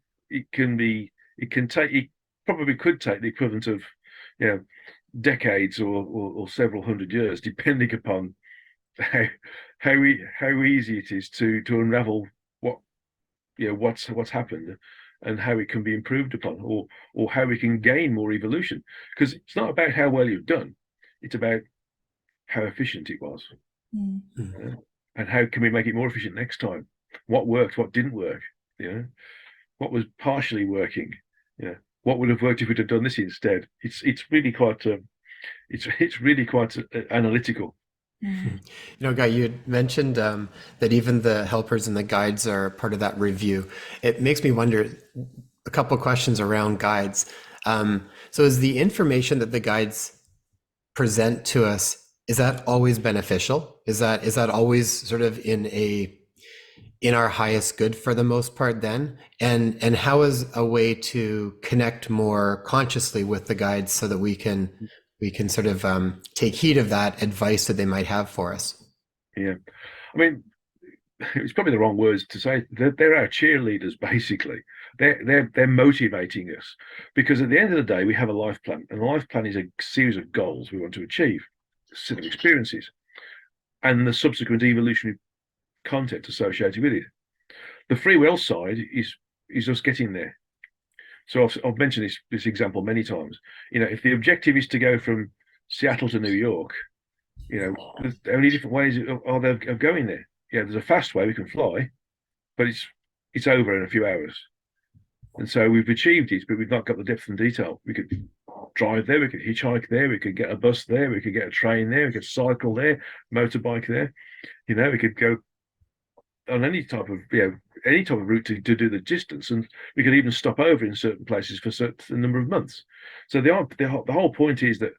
probably could take the equivalent of decades or several hundred years, depending upon how easy it is to unravel what's happened, and how it can be improved upon, or how we can gain more evolution. Because it's not about how well you've done, it's about how efficient it was. And how can we make it more efficient next time? What worked, what didn't work, what was partially working, what would have worked if we'd have done this instead. It's really quite analytical. Guy, you had mentioned that even the helpers and the guides are part of that review. It makes me wonder a couple of questions around guides. So is the information that the guides present to us, is that always beneficial? Is that always sort of in our highest good for the most part then? And how is a way to connect more consciously with the guides so that we can sort of take heed of that advice that they might have for us? Yeah, I mean, it's probably the wrong words to say. They're our cheerleaders, basically. They're motivating us, because at the end of the day, we have a life plan, and a life plan is a series of goals we want to achieve, a set of experiences, and the subsequent evolutionary content associated with it. The free will side is us getting there. So I've mentioned this example many times. If the objective is to go from Seattle to New York, there's only different ways are there of going there. There's a fast way we can fly, but it's over in a few hours. And so we've achieved it, but we've not got the depth and detail. We could drive there, we could hitchhike there, we could get a bus there, we could get a train there, we could cycle there, motorbike there. We could go on any type of route to do the distance, and we could even stop over in certain places for a certain number of months. So the whole point is that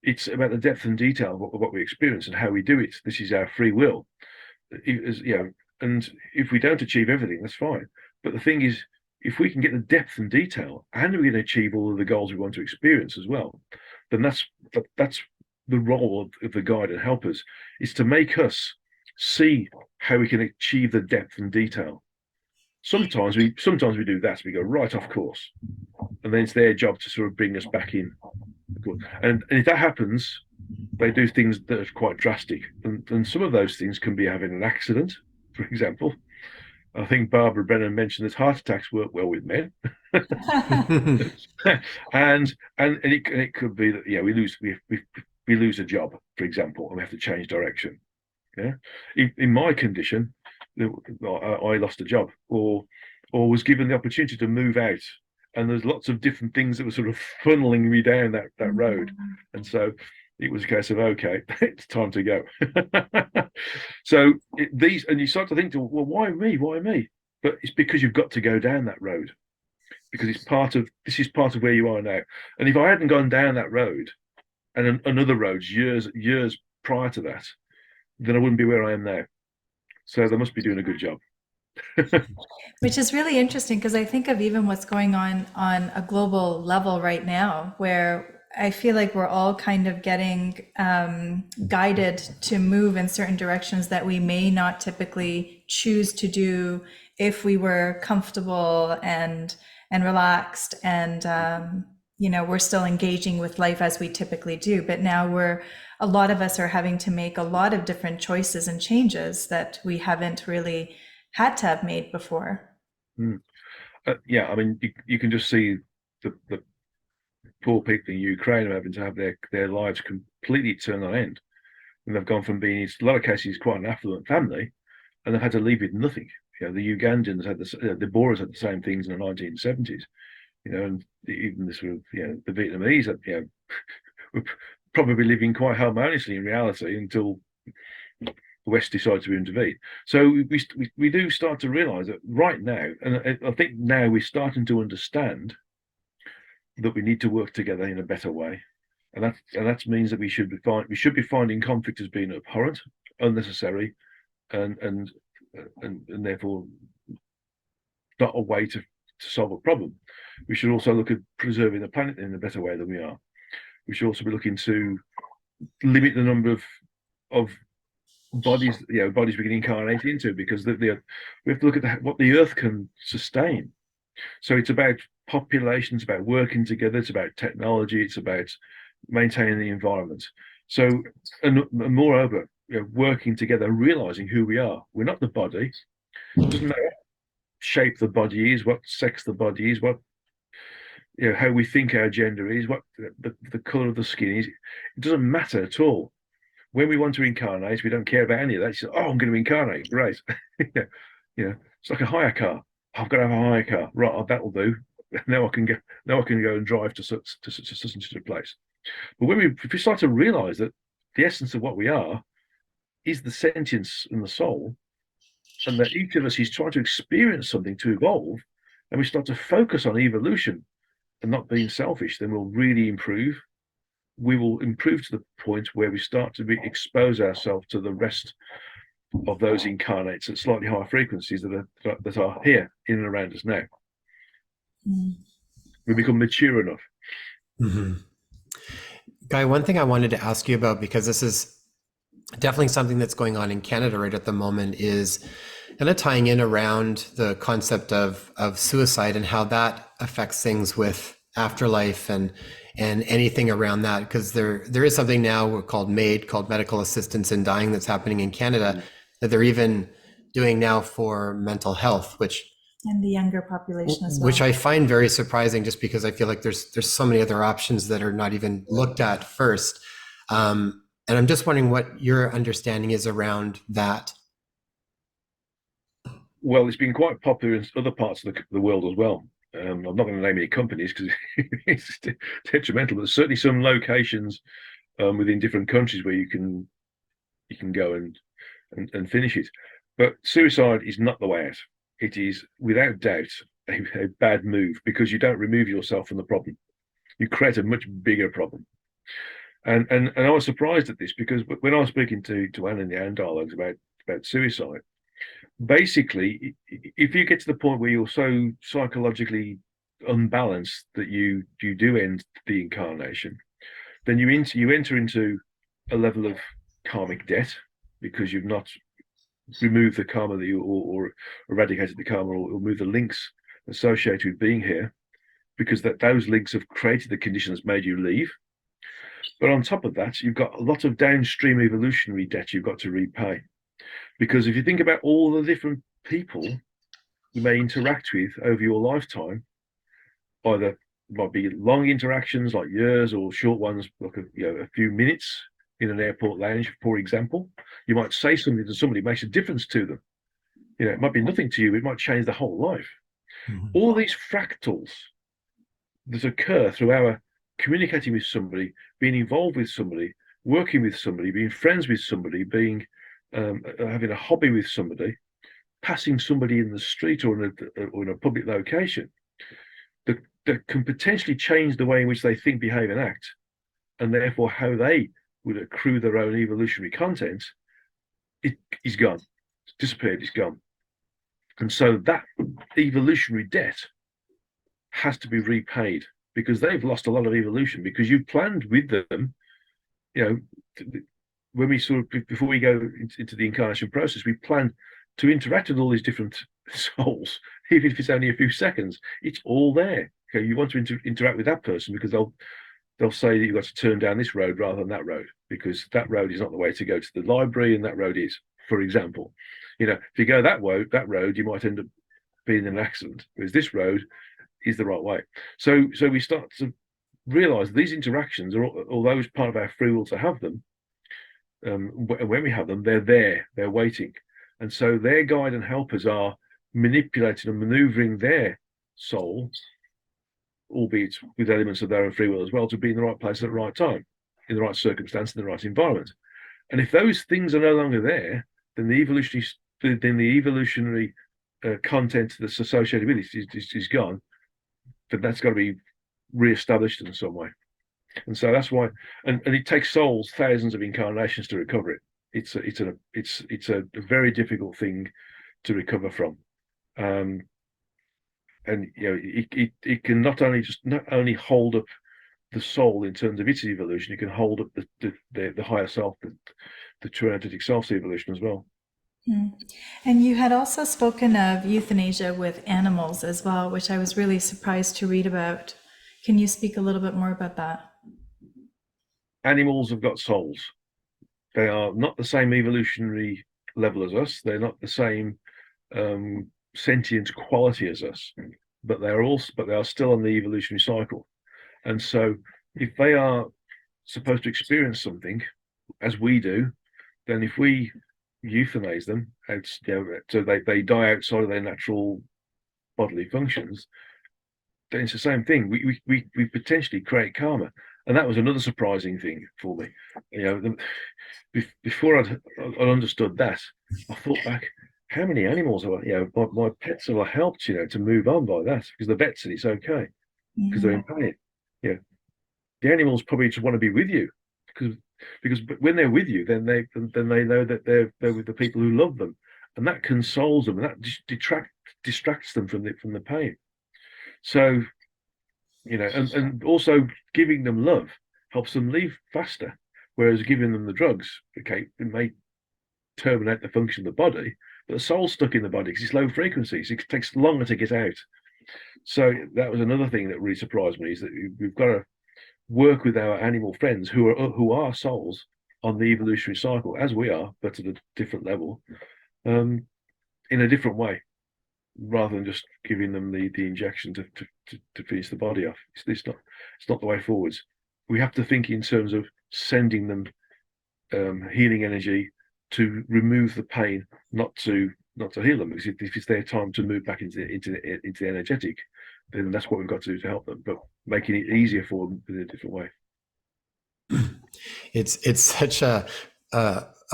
it's about the depth and detail of what we experience and how we do it. This is our free will, and if we don't achieve everything, that's fine. But the thing is, if we can get the depth and detail, and we're going to achieve all of the goals we want to experience as well, then that's the role of the guide and helpers, is to make us see how we can achieve the depth and detail. Sometimes we do that. We go right off course, and then it's their job to sort of bring us back in. And if that happens, they do things that are quite drastic, and some of those things can be having an accident, for example. I think Barbara Brennan mentioned that heart attacks work well with men, and it could be that we lose a job, for example, and we have to change direction. Yeah, in my condition, I lost a job, or was given the opportunity to move out, and there's lots of different things that were sort of funneling me down that road, and so it was a case of, okay, it's time to go. So and you start to think, well, why me? Why me? But it's because you've got to go down that road, because this is part of where you are now. And if I hadn't gone down that road and other roads years prior to that, then I wouldn't be where I am now. So they must be doing a good job. Which is really interesting, because I think of even what's going on a global level right now, where I feel like we're all kind of getting guided to move in certain directions that we may not typically choose to do if we were comfortable and relaxed, and we're still engaging with life as we typically do. But now a lot of us are having to make a lot of different choices and changes that we haven't really had to have made before. Yeah, I mean, you can just see the poor people in Ukraine are having to have their lives completely turned on end. And they've gone from being, in a lot of cases, quite an affluent family, and they've had to leave with nothing. The Ugandans had the Boers had the same things in the 1970s, and even the sort of, the Vietnamese were probably living quite harmoniously in reality until the West decided to intervene. So we do start to realise that right now, and I think now we're starting to understand that we need to work together in a better way, and that means that we should be finding conflict as being abhorrent, unnecessary, and therefore not a way to solve a problem. We should also look at preserving the planet in a better way than we are. We should also be looking to limit the number of bodies we can incarnate into, because we have to look at what the Earth can sustain. So it's about population, it's about working together, it's about technology, it's about maintaining the environment. So, and moreover, working together, realizing who we are. We're not the body. It doesn't matter what shape the body is, what sex the body is, what how we think our gender is, what the color of the skin is. It doesn't matter at all. When we want to incarnate, we don't care about any of that. It's just, I'm going to incarnate, great. It's like a hire car. I've got to have a hire car, right? That'll do. Now I can go and drive to such a place. But if we start to realize that the essence of what we are is the sentience and the soul, and that each of us is trying to experience something to evolve, and we start to focus on evolution and not being selfish, then we'll really improve. We will improve to the point where we start to expose ourselves to the rest of those incarnates at slightly higher frequencies that are here in and around us now. We become mature enough. Mm-hmm. Guy, one thing I wanted to ask you about, because this is definitely something that's going on in Canada right at the moment, is kind of tying in around the concept of suicide and how that affects things with afterlife and anything around that. Because there is something now called medical assistance in dying that's happening in Canada, that they're even doing now for mental health, and the younger population as well, which I find very surprising, just because I feel like there's so many other options that are not even looked at first. And I'm just wondering what your understanding is around that. Well, it's been quite popular in other parts of the world as well. I'm not going to name any companies because it's detrimental, but there's certainly some locations within different countries where you can go and finish it. But suicide is not the way out. It is without doubt a bad move because you don't remove yourself from the problem. You create a much bigger problem. And I was surprised at this because when I was speaking to Anne in the Anne dialogues about suicide, basically, if you get to the point where you're so psychologically unbalanced that you do end the incarnation, then you enter into a level of karmic debt because you've not removed the karma that or eradicated the karma or removed the links associated with being here, because those links have created the conditions that's made you leave. But on top of that, you've got a lot of downstream evolutionary debt you've got to repay. Because if you think about all the different people you may interact with over your lifetime, either it might be long interactions like years or short ones like a few minutes in an airport lounge, for example. You might say something to somebody, it makes a difference to them. It might be nothing to you, it might change the whole life. Mhm. All these fractals that occur through our communicating with somebody, being involved with somebody, working with somebody, being friends with somebody, being having a hobby with somebody, passing somebody in the street or in a public location, that can potentially change the way in which they think, behave, and act, and therefore how they would accrue their own evolutionary content, it is gone. It's disappeared, it's gone. And so that evolutionary debt has to be repaid because they've lost a lot of evolution because you've planned with them, when we before we go into the incarnation process, we plan to interact with all these different souls, even if it's only a few seconds. It's all there. Okay, you want to interact with that person because they'll say that you've got to turn down this road rather than that road because that road is not the way to go to the library and that road is, for example. If you go that road, you might end up being in an accident, whereas this road is the right way. So we start to realize these interactions are, although it's part of our free will to have them, when we have them, they're there, they're waiting. And so their guide and helpers are manipulating and maneuvering their soul, albeit with elements of their own free will as well, to be in the right place at the right time, in the right circumstance, in the right environment. And if those things are no longer there, then the evolutionary content that's associated with it is gone. Then that's got to be re-established in some way. And so that's why, and it takes souls thousands of incarnations to recover it. It's a very difficult thing to recover from. And it can not only hold up the soul in terms of its evolution, it can hold up the higher self, the true energetic self's evolution as well. Mm. And you had also spoken of euthanasia with animals as well, which I was really surprised to read about. Can you speak a little bit more about that? Animals have got souls. They are not the same evolutionary level as us. They're not the same sentient quality as us, but they are still on the evolutionary cycle. And so, if they are supposed to experience something, as we do, then if we euthanize them, so they die outside of their natural bodily functions, then it's the same thing. We potentially create karma, and that was another surprising thing for me. Before I'd understood that, I thought back, how many animals have my pets have helped to move on by that because the vet said it's okay because they're in pain. The animals probably just want to be with you because when they're with you, then they know that they're with the people who love them, and that consoles them, and that distracts them from the pain. So, and also giving them love helps them leave faster, whereas giving them the drugs, okay, it may terminate the function of the body, but the soul's stuck in the body because it's low frequency, so it takes longer to get out. So that was another thing that really surprised me, is that we've got to work with our animal friends who are souls on the evolutionary cycle as we are, but at a different level, in a different way, rather than just giving them the injection to finish the body off. It's not the way forwards. We have to think in terms of sending them healing energy to remove the pain, not to heal them. Because if it's their time to move back into the energetic, then that's what we've got to do to help them, but making it easier for them in a different way. It's such a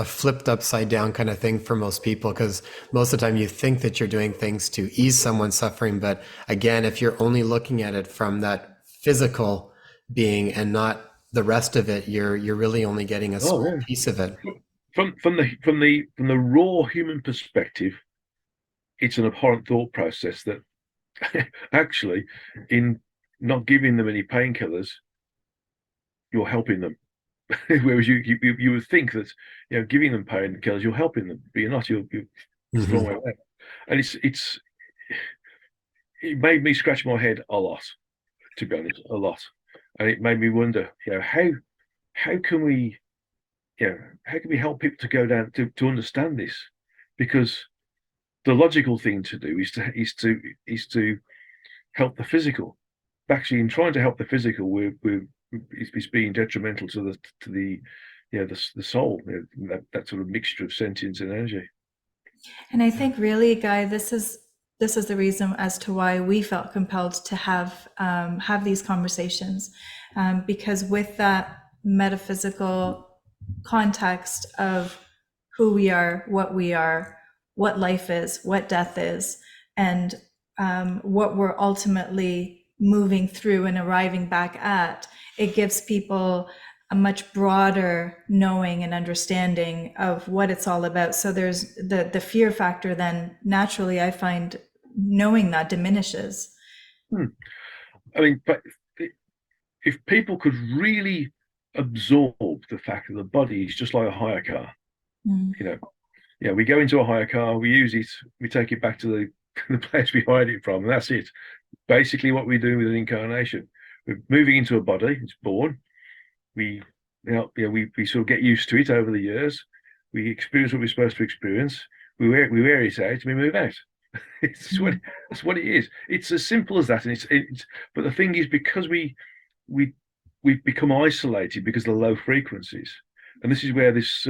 flipped upside down kind of thing for most people, because most of the time you think that you're doing things to ease someone's suffering, but again, if you're only looking at it from that physical being and not the rest of it, you're really only getting a Oh small yeah. piece of it. From the raw human perspective, it's an abhorrent thought process that actually, in not giving them any painkillers, you're helping them. Whereas you would think that, giving them painkillers, you're helping them, but you're not. It's the wrong Hmm. way around. And it made me scratch my head a lot, to be honest, a lot. And it made me wonder, how can we, how can we help people to go down to understand this? Because the logical thing to do is to help the physical. Actually, in trying to help the physical, it's being detrimental to the the soul, that sort of mixture of sentience and energy. And I think really, Guy, this is the reason as to why we felt compelled to have these conversations, because with that metaphysical context of who we are, what life is, what death is, and what we're ultimately moving through and arriving back at, it gives people a much broader knowing and understanding of what it's all about. So there's the fear factor, then naturally I find knowing that diminishes. Hmm. I mean, but if people could really absorb the fact that the body is just like a hire car, Mm. you know, we go into a hire car, we use it, we take it back to the the place we hired it from, and that's it. Basically, what we do with an incarnation, we're moving into a body. It's born. We, we sort of get used to it over the years. We experience what we're supposed to experience. We wear it out, and we move out. It's what Mm. that's what it is. It's as simple as that. And it's but the thing is, because we we've become isolated because of the low frequencies, and this is where this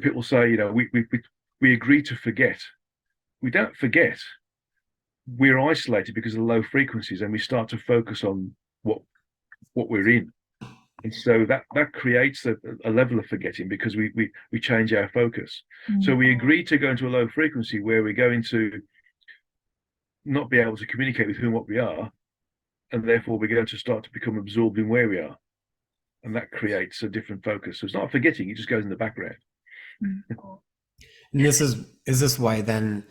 people say, we agree to forget. We don't forget. We're isolated because of the low frequencies, and we start to focus on what we're in, and so that creates a level of forgetting because we change our focus. So Mm. we agree to go into a low frequency where we're going to not be able to communicate with whom what we are, and therefore we're going to start to become absorbed in where we are, and that creates a different focus. So it's not forgetting; it just goes in the background. And is this why then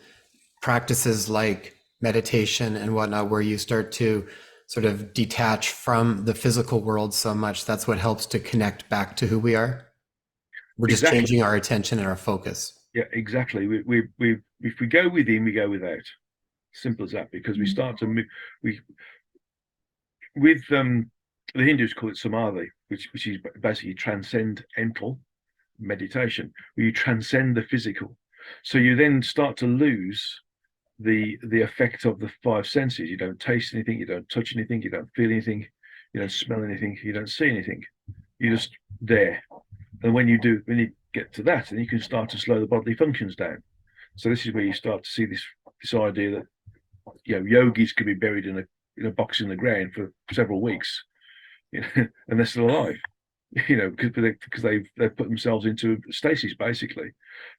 practices like meditation and whatnot, where you start to sort of detach from the physical world so much, that's what helps to connect back to who we are? We're just Exactly. changing our attention and our focus. Yeah, exactly. We if we go within, we go without. Simple as that. Because we Mm. start to move. We with the Hindus call it samadhi, which is basically transcendental meditation, where you transcend the physical. So you then start to lose the effect of the five senses. You don't taste anything, you don't touch anything, you don't feel anything, you don't smell anything, you don't see anything. You're just there. And when you get to that, then you can start to slow the bodily functions down. So this is where you start to see this idea that yogis could be buried in a box in the ground for several weeks, and they're still alive. Because they've put themselves into stasis basically,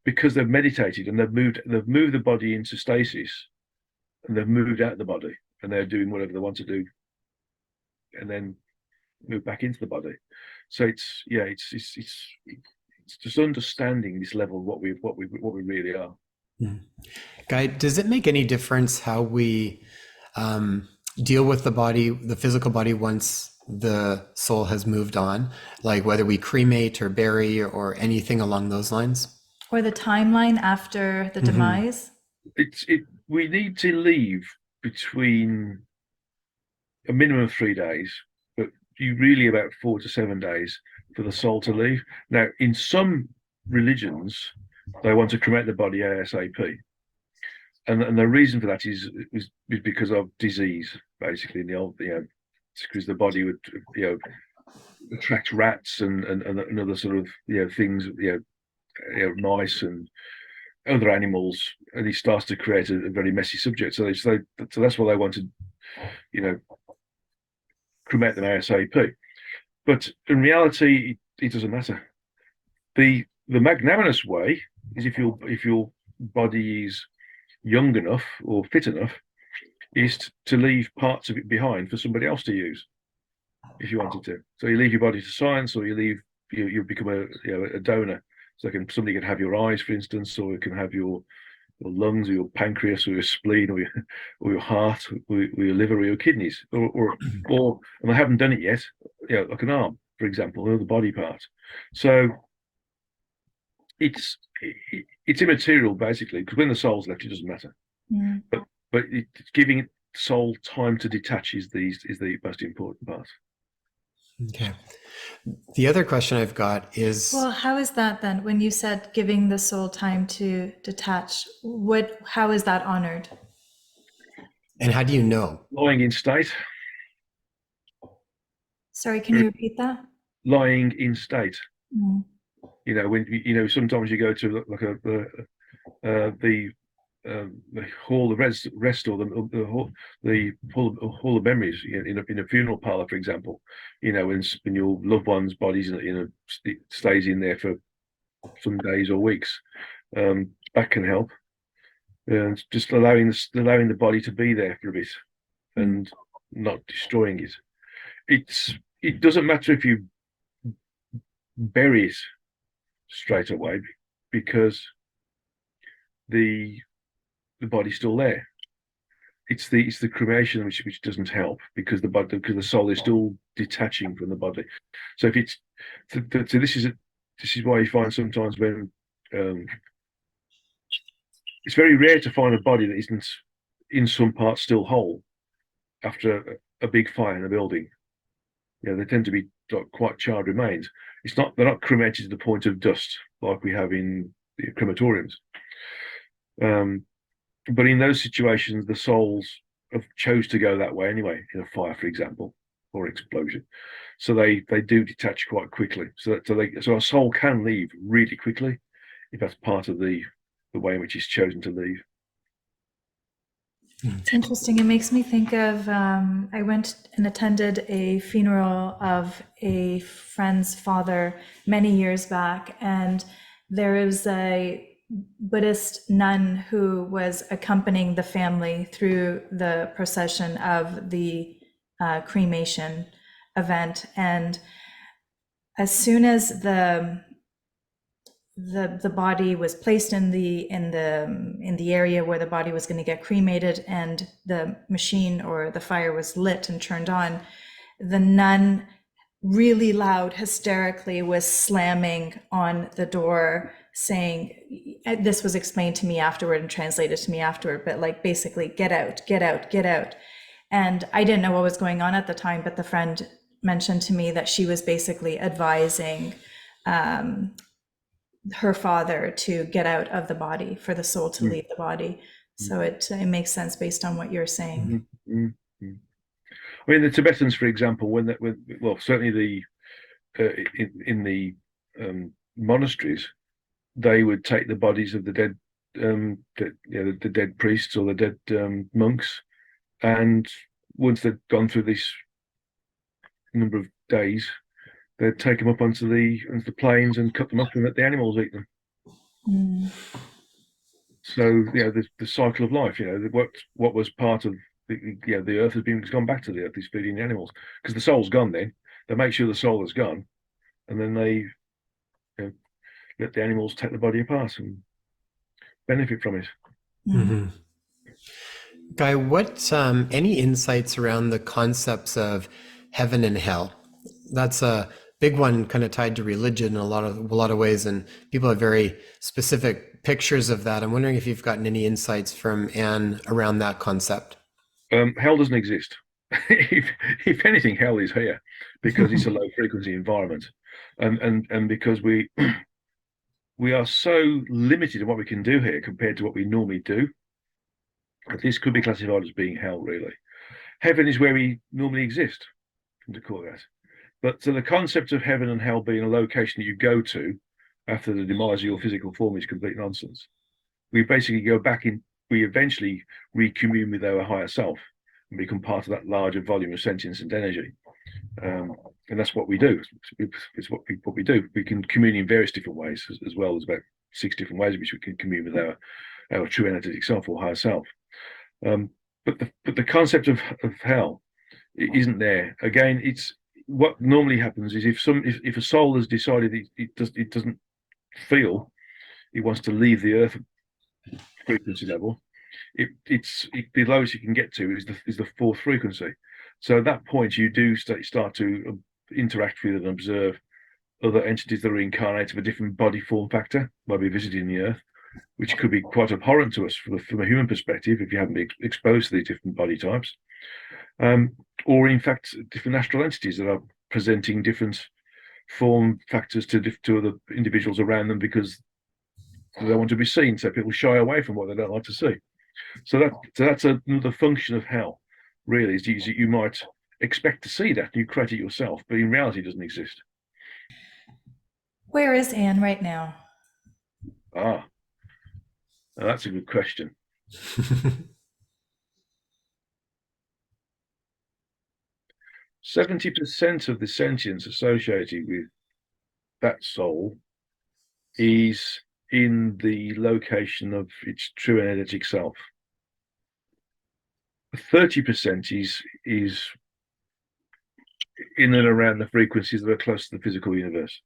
because they've meditated and they've moved the body into stasis, and they've moved out of the body, and they're doing whatever they want to do, and then move back into the body. So it's just understanding this level of what we really are. Hmm. Guy, does it make any difference how we um, deal with the body, the physical body, once the soul has moved on? Like whether we cremate or bury or anything along those lines? Or the timeline after the Hmm. demise. We need to leave between a minimum of 3 days, but you really about 4 to 7 days for the soul to leave. Now, in some religions, they want to cremate the body ASAP, and the reason for that is because of disease, basically. In the old, because the body would, attract rats and other sort of things, mice and other animals, and he starts to create a very messy subject. So that's why they want to, you know, cremate them ASAP. But in reality, it doesn't matter. The magnanimous way is if your body is young enough or fit enough, is to leave parts of it behind for somebody else to use if you wanted to. So you leave your body to science, or you become a donor. So somebody can have your eyes, for instance, or it can have your lungs, or your pancreas, or your spleen, or your heart, or your liver, or your kidneys, and I haven't done it yet, like an arm, for example, another body part. So it's immaterial basically, because when the soul's left, it doesn't matter. Mm. But giving soul time to detach is the most important part. Okay. The other question I've got is, Well, how is that then? When you said giving the soul time to detach, how is that honored? and how do you know? Lying in state, Sorry, can you repeat that? lying in state. Mm. When sometimes you go to like the hall of rest, or the hall of memories in a funeral parlor, for example. When your loved one's body's stays in there for some days or weeks, that can help. And just allowing the body to be there for a bit and not destroying it. It doesn't matter if you bury it straight away, because the body's still there. It's the cremation which doesn't help, because the soul is still detaching from the body. So if it's so this is why you find sometimes when it's very rare to find a body that isn't in some parts still whole after a big fire in a building. They tend to be quite charred remains. They're not cremated to the point of dust like we have in the crematoriums. But in those situations, the souls have chose to go that way anyway, in a fire, for example, or explosion. So they do detach quite quickly. So a soul can leave really quickly if that's part of the way in which it's chosen to leave. It's interesting. It makes me think of I went and attended a funeral of a friend's father many years back, and there was a Buddhist nun who was accompanying the family through the procession of the cremation event. And as soon as the body was placed in the area where the body was going to get cremated, and the machine or the fire was lit and turned on, the nun really loud hysterically was slamming on the door, saying, this was explained to me afterward and translated to me afterward, but like basically, get out, get out, get out. And I didn't know what was going on at the time, but the friend mentioned to me that she was basically advising her father to get out of the body, for the soul to leave the body. So it makes sense based on what you're saying. I mean, the Tibetans, for example, certainly in the monasteries, they would take the bodies of the dead, the dead priests or the dead monks, and once they'd gone through this number of days, they'd take them up onto the plains and cut them up and let the animals eat them. So the cycle of life, what was part of the earth has gone back to the earth. Is feeding the animals, because the soul's gone. Then they make sure the soul is gone, and then they let the animals take the body apart and benefit from it. Mm-hmm. Guy, what any insights around the concepts of heaven and hell? That's a big one, kind of tied to religion in a lot of ways, and people have very specific pictures of that. I'm wondering if you've gotten any insights from Anne around that concept. Hell doesn't exist. if anything, hell is here, because it's a low frequency environment, and because we are so limited in what we can do here compared to what we normally do. This could be classified as being hell, really. Heaven is where we normally exist, to call that. But so the concept of heaven and hell being a location that you go to after the demise of your physical form is complete nonsense. we basically go back in. We eventually recommune with our higher self and become part of that larger volume of sentience and energy. And that's what we do. It's what we do. We can commune in various different ways, as well. There's about 6 different ways in which we can commune with our true energetic self or higher self. But the concept of hell isn't there. Again, it's what normally happens is if a soul has decided it doesn't feel it wants to leave the earth frequency level, the lowest you can get to is the fourth frequency. So at that point, you do start to interact with and observe other entities that are incarnate of a different body form factor while we're visiting the earth, which could be quite abhorrent to us from a human perspective if you haven't been exposed to these different body types, or in fact different astral entities that are presenting different form factors to other individuals around them because they don't want to be seen. So people shy away from what they don't like to see. So that's another function of hell, really, is you might expect to see that, you create it yourself, but in reality it doesn't exist. Where is Anne right now? Now that's a good question. 70% of the sentience associated with that soul is in the location of its true energetic self. 30% is in and around the frequencies that are close to the physical universe,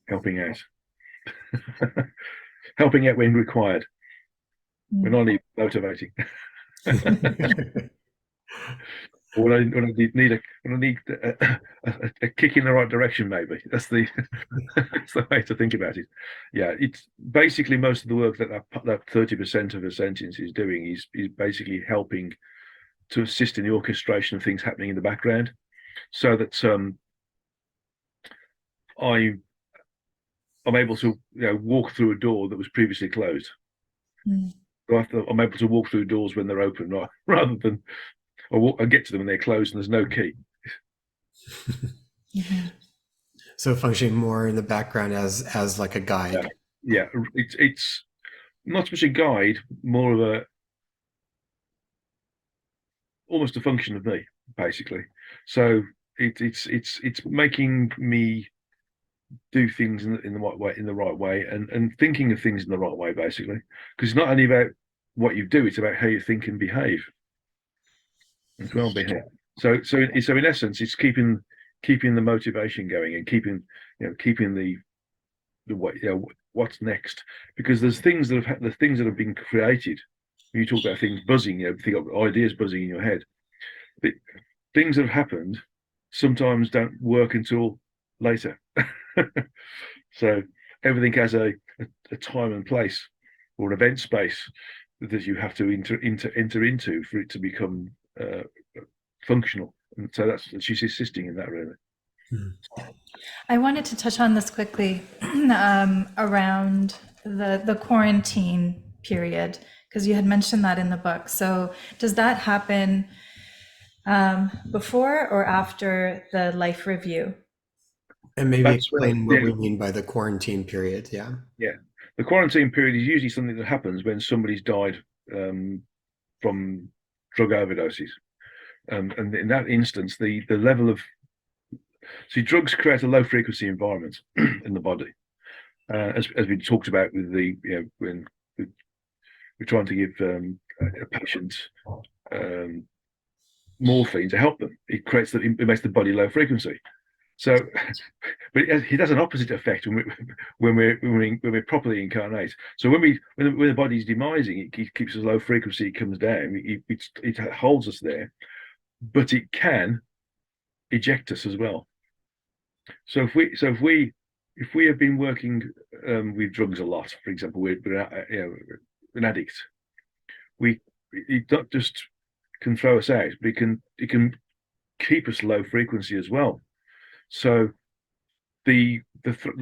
helping out. Helping out when required. We're not even motivating. When I need a kick in the right direction, maybe that's the that's the way to think about it. Yeah, it's basically most of the work that 30% of a sentience is doing is basically helping to assist in the orchestration of things happening in the background, so that I'm able to walk through a door that was previously closed. I'm able to walk through doors when they're open, rather than I get to them and they're closed and there's no key. So functioning more in the background as like a guide. Yeah. It's not so much a guide, more of almost a function of me, basically. So it's making me do things in the right way, and thinking of things in the right way, basically. Because it's not only about what you do; it's about how you think and behave as well. So in essence, it's keeping the motivation going and keeping the what's next. Because there's things that have been created. When you talk about things buzzing, think of ideas buzzing in your head. But things that have happened sometimes don't work until later. So everything has a time and place, or an event space that you have to enter into for it to become functional. And so she's assisting in that, really. I wanted to touch on this quickly around the quarantine period, because you had mentioned that in the book. So does that happen before or after the life review? And maybe explain what we mean by the quarantine period. Yeah. The quarantine period is usually something that happens when somebody's died from drug overdoses. And in that instance, the level of drugs create a low frequency environment in the body, as we talked about with when we're trying to give a patient morphine to help them. It makes the body low frequency. So, but it has an opposite effect when we're properly incarnate. So when the body's demising, it keeps us low frequency. It comes down. It holds us there, but it can eject us as well. So if we have been working with drugs a lot, for example, we're an addict, it not just can throw us out, but it can keep us low frequency as well. So the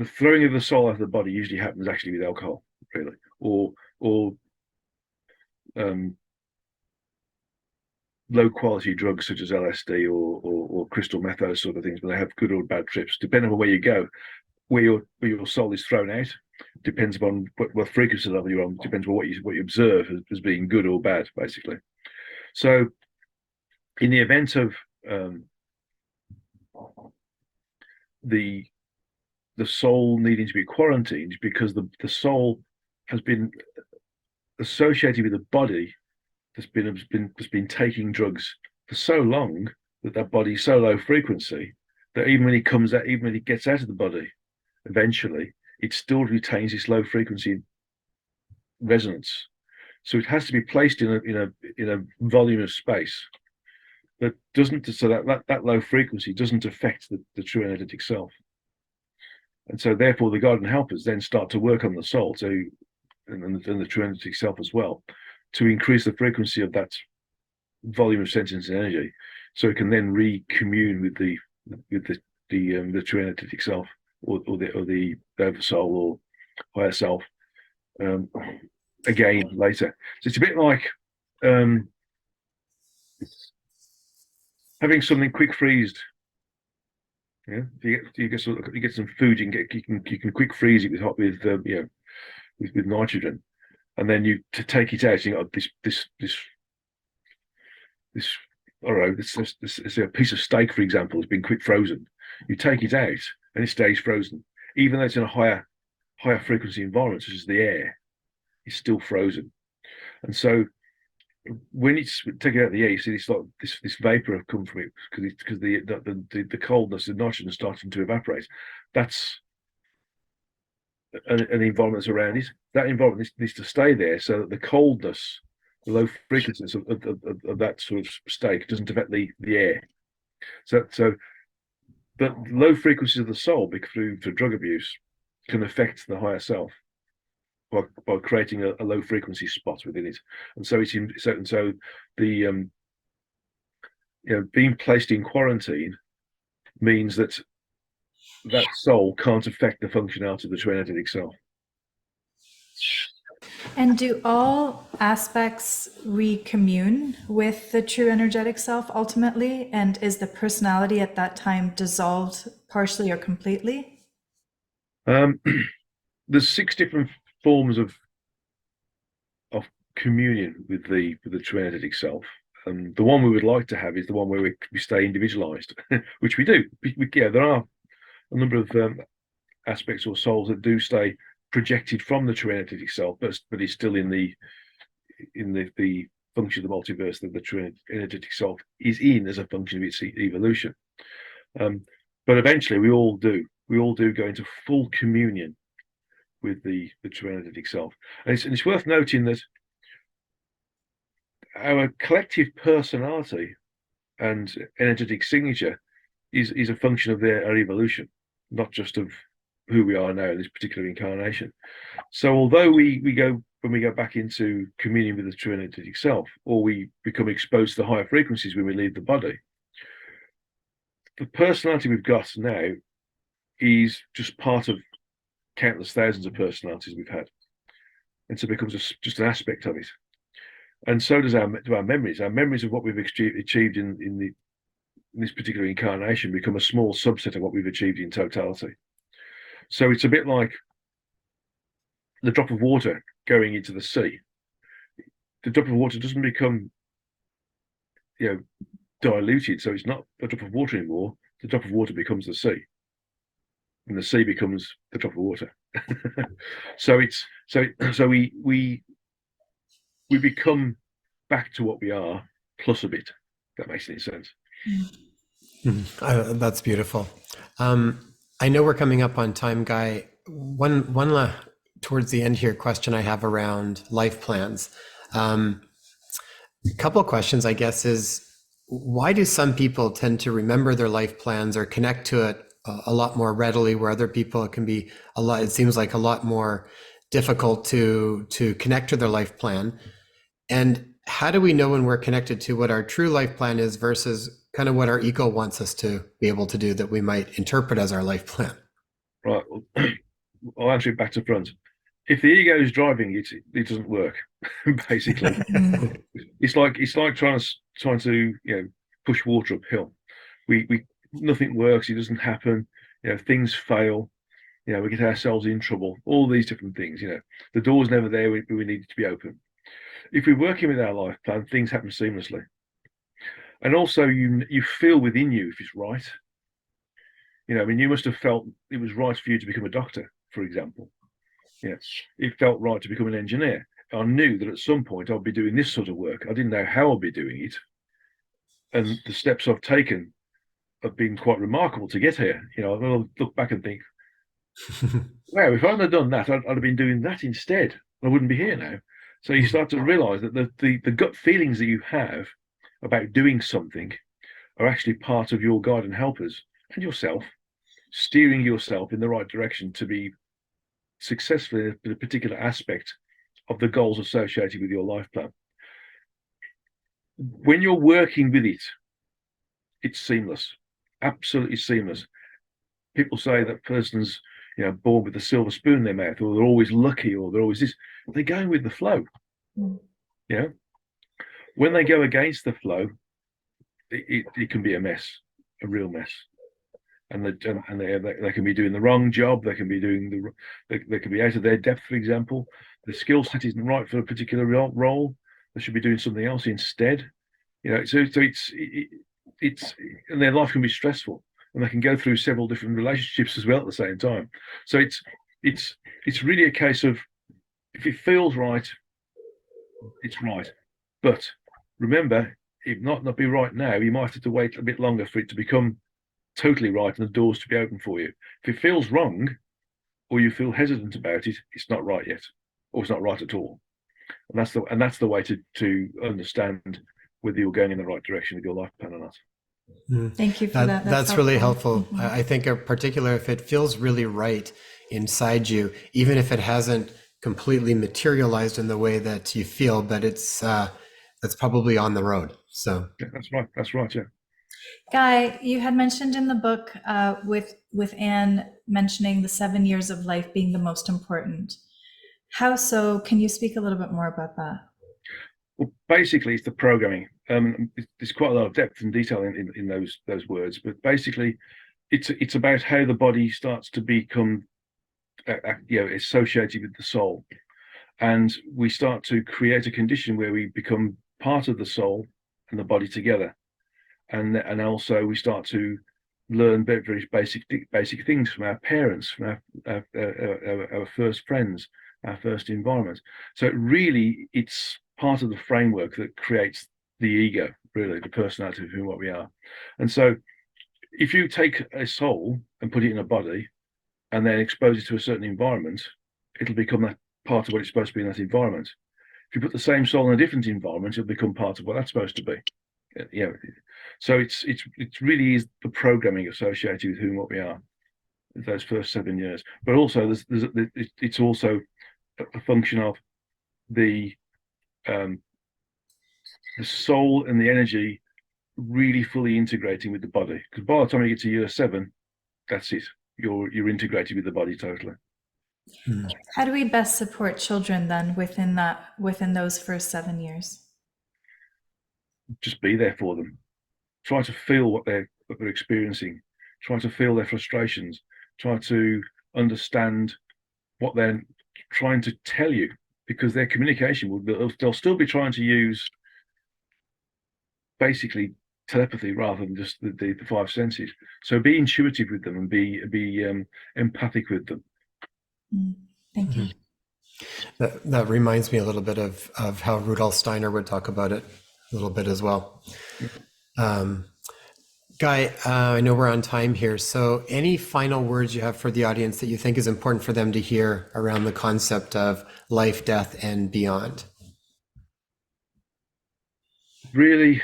throwing of the soul out of the body usually happens actually with alcohol, really, or low quality drugs such as LSD or crystal meth, those sort of things, when they have good or bad trips, depending on where you go, where your soul is thrown out depends upon what frequency level you're on, depends on what you observe as being good or bad, basically. So in the event of the soul needing to be quarantined because the soul has been associated with a body that's been taking drugs for so long that body's so low frequency that even when it gets out of the body, eventually it still retains its low frequency resonance. So it has to be placed in a volume of space that doesn't, so that low frequency doesn't affect the true energetic self. And so therefore the guardian helpers then start to work on the soul and the true energetic self as well, to increase the frequency of that volume of sentience and energy, so it can then re-commune with the true energetic self, or the oversoul or higher self, again later. So it's a bit like having something quick freezed. Yeah, you get some food, you can quick freeze it with nitrogen, and then to take it out, you got this I don't know, this a piece of steak, for example, has been quick frozen. You take it out and it stays frozen, even though it's in a higher frequency environment, such as the air, it's still frozen. And so when it's taken out of the air, you see this vapor have come from it because the coldness, the nitrogen is starting to evaporate. That's an environment that's around it. That environment needs to stay there so that the coldness, the low frequencies of that sort of state doesn't affect the air. So the low frequencies of the soul, through drug abuse, can affect the higher self by creating a low frequency spot within it. And so the being placed in quarantine means that soul can't affect the functionality of the true energetic self. And do all aspects recommune with the true energetic self ultimately? And is the personality at that time dissolved partially or completely? There's 6 different forms of communion with the true energetic self. The one we would like to have is the one where we stay individualized, which we do. There are a number of aspects or souls that do stay projected from the true energetic self, but is still in the function of the multiverse that the true energetic self is in as a function of its evolution. But eventually we all do go into full communion with the true energetic self. And it's worth noting that our collective personality and energetic signature is a function of our evolution, not just of who we are now in this particular incarnation. So although when we go back into communion with the true energetic self, or we become exposed to the higher frequencies when we leave the body, the personality we've got now is just part of countless thousands of personalities we've had, and so it becomes just an aspect of it. And so does our memories. Our memories of what we've achieved in this particular incarnation become a small subset of what we've achieved in totality. So it's a bit like the drop of water going into the sea. The drop of water doesn't become, diluted, so it's not a drop of water anymore. The drop of water becomes the sea, and the sea becomes the drop of water. So we become back to what we are, plus a bit. If that makes any sense. That's beautiful. I know we're coming up on time, Guy. One towards the end here question I have around life plans. A couple of questions, I guess, is why do some people tend to remember their life plans or connect to it a lot more readily, where other people it can be it seems like a lot more difficult to connect to their life plan? And how do we know when we're connected to what our true life plan is versus kind of what our ego wants us to be able to do that we might interpret as our life plan? Right. I'll answer it back to front. If the ego is driving it, it doesn't work. Basically, it's like trying to push water uphill. We nothing works. It doesn't happen. Things fail. We get ourselves in trouble, all these different things. The door's never there when we need it to be open. If we're working with our life plan, things happen seamlessly. And also you feel within you if it's right. You must have felt it was right for you to become a doctor, for example. It felt right to become an engineer. I knew that at some point I'd be doing this sort of work. I didn't know how I'd be doing it. And the steps I've taken have been quite remarkable to get here. I'll look back and think, wow, if I hadn't done that, I'd have been doing that instead. I wouldn't be here now. So you start to realize that the gut feelings that you have about doing something are actually part of your guide and helpers and yourself, steering yourself in the right direction to be successful in a particular aspect of the goals associated with your life plan. When you're working with it, it's seamless, absolutely seamless. People say that person's born with a silver spoon in their mouth, or they're always lucky, or they're always this. They're going with the flow. When they go against the flow, it can be a mess, a real mess. And they can be doing the wrong job. They can be they can be out of their depth, for example. The skill set isn't right for a particular role. They should be doing something else instead. So it's and their life can be stressful, and they can go through several different relationships as well at the same time. So it's really a case of, if it feels right, it's right. But remember, it might not be right now. You might have to wait a bit longer for it to become totally right and the doors to be open for you. If it feels wrong, or you feel hesitant about it, it's not right yet, or it's not right at all. And that's the way to understand whether you're going in the right direction with your life plan or not. Thank you for that. That's really helpful. I think in particular, if it feels really right inside you, even if it hasn't completely materialized in the way that you feel, but that's probably on the road. So yeah, that's right. Yeah. Guy, you had mentioned in the book with Anne mentioning the 7 years of life being the most important. How so? Can you speak a little bit more about that? Well, basically, it's the programming. There's quite a lot of depth and detail in those words, but basically, it's about how the body starts to become associated with the soul, and we start to create a condition where we become part of the soul and the body together, and also we start to learn very, very basic things from our parents, from our first friends, our first environment. So it's part of the framework that creates the ego, really, the personality of who what we are. And so if you take a soul and put it in a body and then expose it to a certain environment, it'll become that part of what it's supposed to be in that environment. If you put the same soul in a different environment, it'll become part of what that's supposed to be. So it really is the programming associated with who and what we are, those first 7 years. But also it's also a function of the soul and the energy really fully integrating with the body. Because by the time you get to year 7, that's it. You're integrated with the body totally. How do we best support children then within those first 7 years? Just be there for them. Try to feel what they're experiencing. Try to feel their frustrations. Try to understand what they're trying to tell you, because their communication they'll still be trying to use basically telepathy rather than just the 5 senses. So be intuitive with them and be empathic with them. Thank you. That reminds me a little bit of how Rudolf Steiner would talk about it a little bit as well. Guy, I know we're on time here, so any final words you have for the audience that you think is important for them to hear around the concept of life, death, and beyond? Really,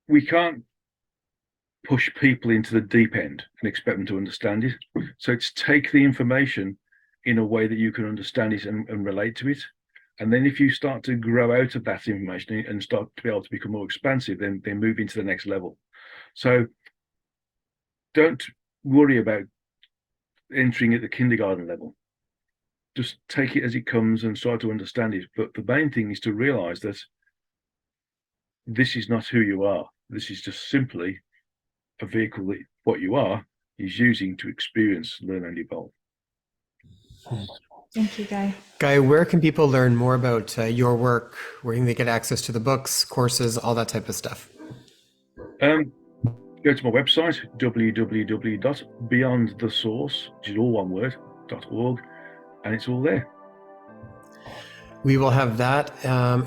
we can't push people into the deep end and expect them to understand it. So it's take the information in a way that you can understand it and relate to it. And then if you start to grow out of that information and start to be able to become more expansive, then move into the next level. So don't worry about entering at the kindergarten level. Just take it as it comes and try to understand it. But the main thing is to realize that this is not who you are. This is just simply a vehicle that what you are is using to experience, learn, and evolve. Thank you, Guy. Guy, where can people learn more about your work? Where can they get access to the books, courses, all that type of stuff? Go to my website, www.beyondthesource, which is all one word, .org, and it's all there. We will have that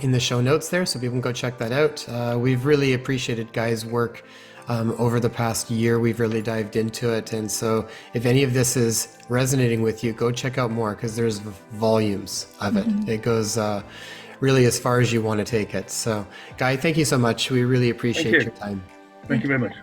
in the show notes there, so people can go check that out. We've really appreciated Guy's work over the past year. We've really dived into it, and so if any of this is resonating with you, go check out more, because there's volumes of it. It goes really as far as you want to take it. So, Guy, thank you so much. We really appreciate your time. Thank you very much.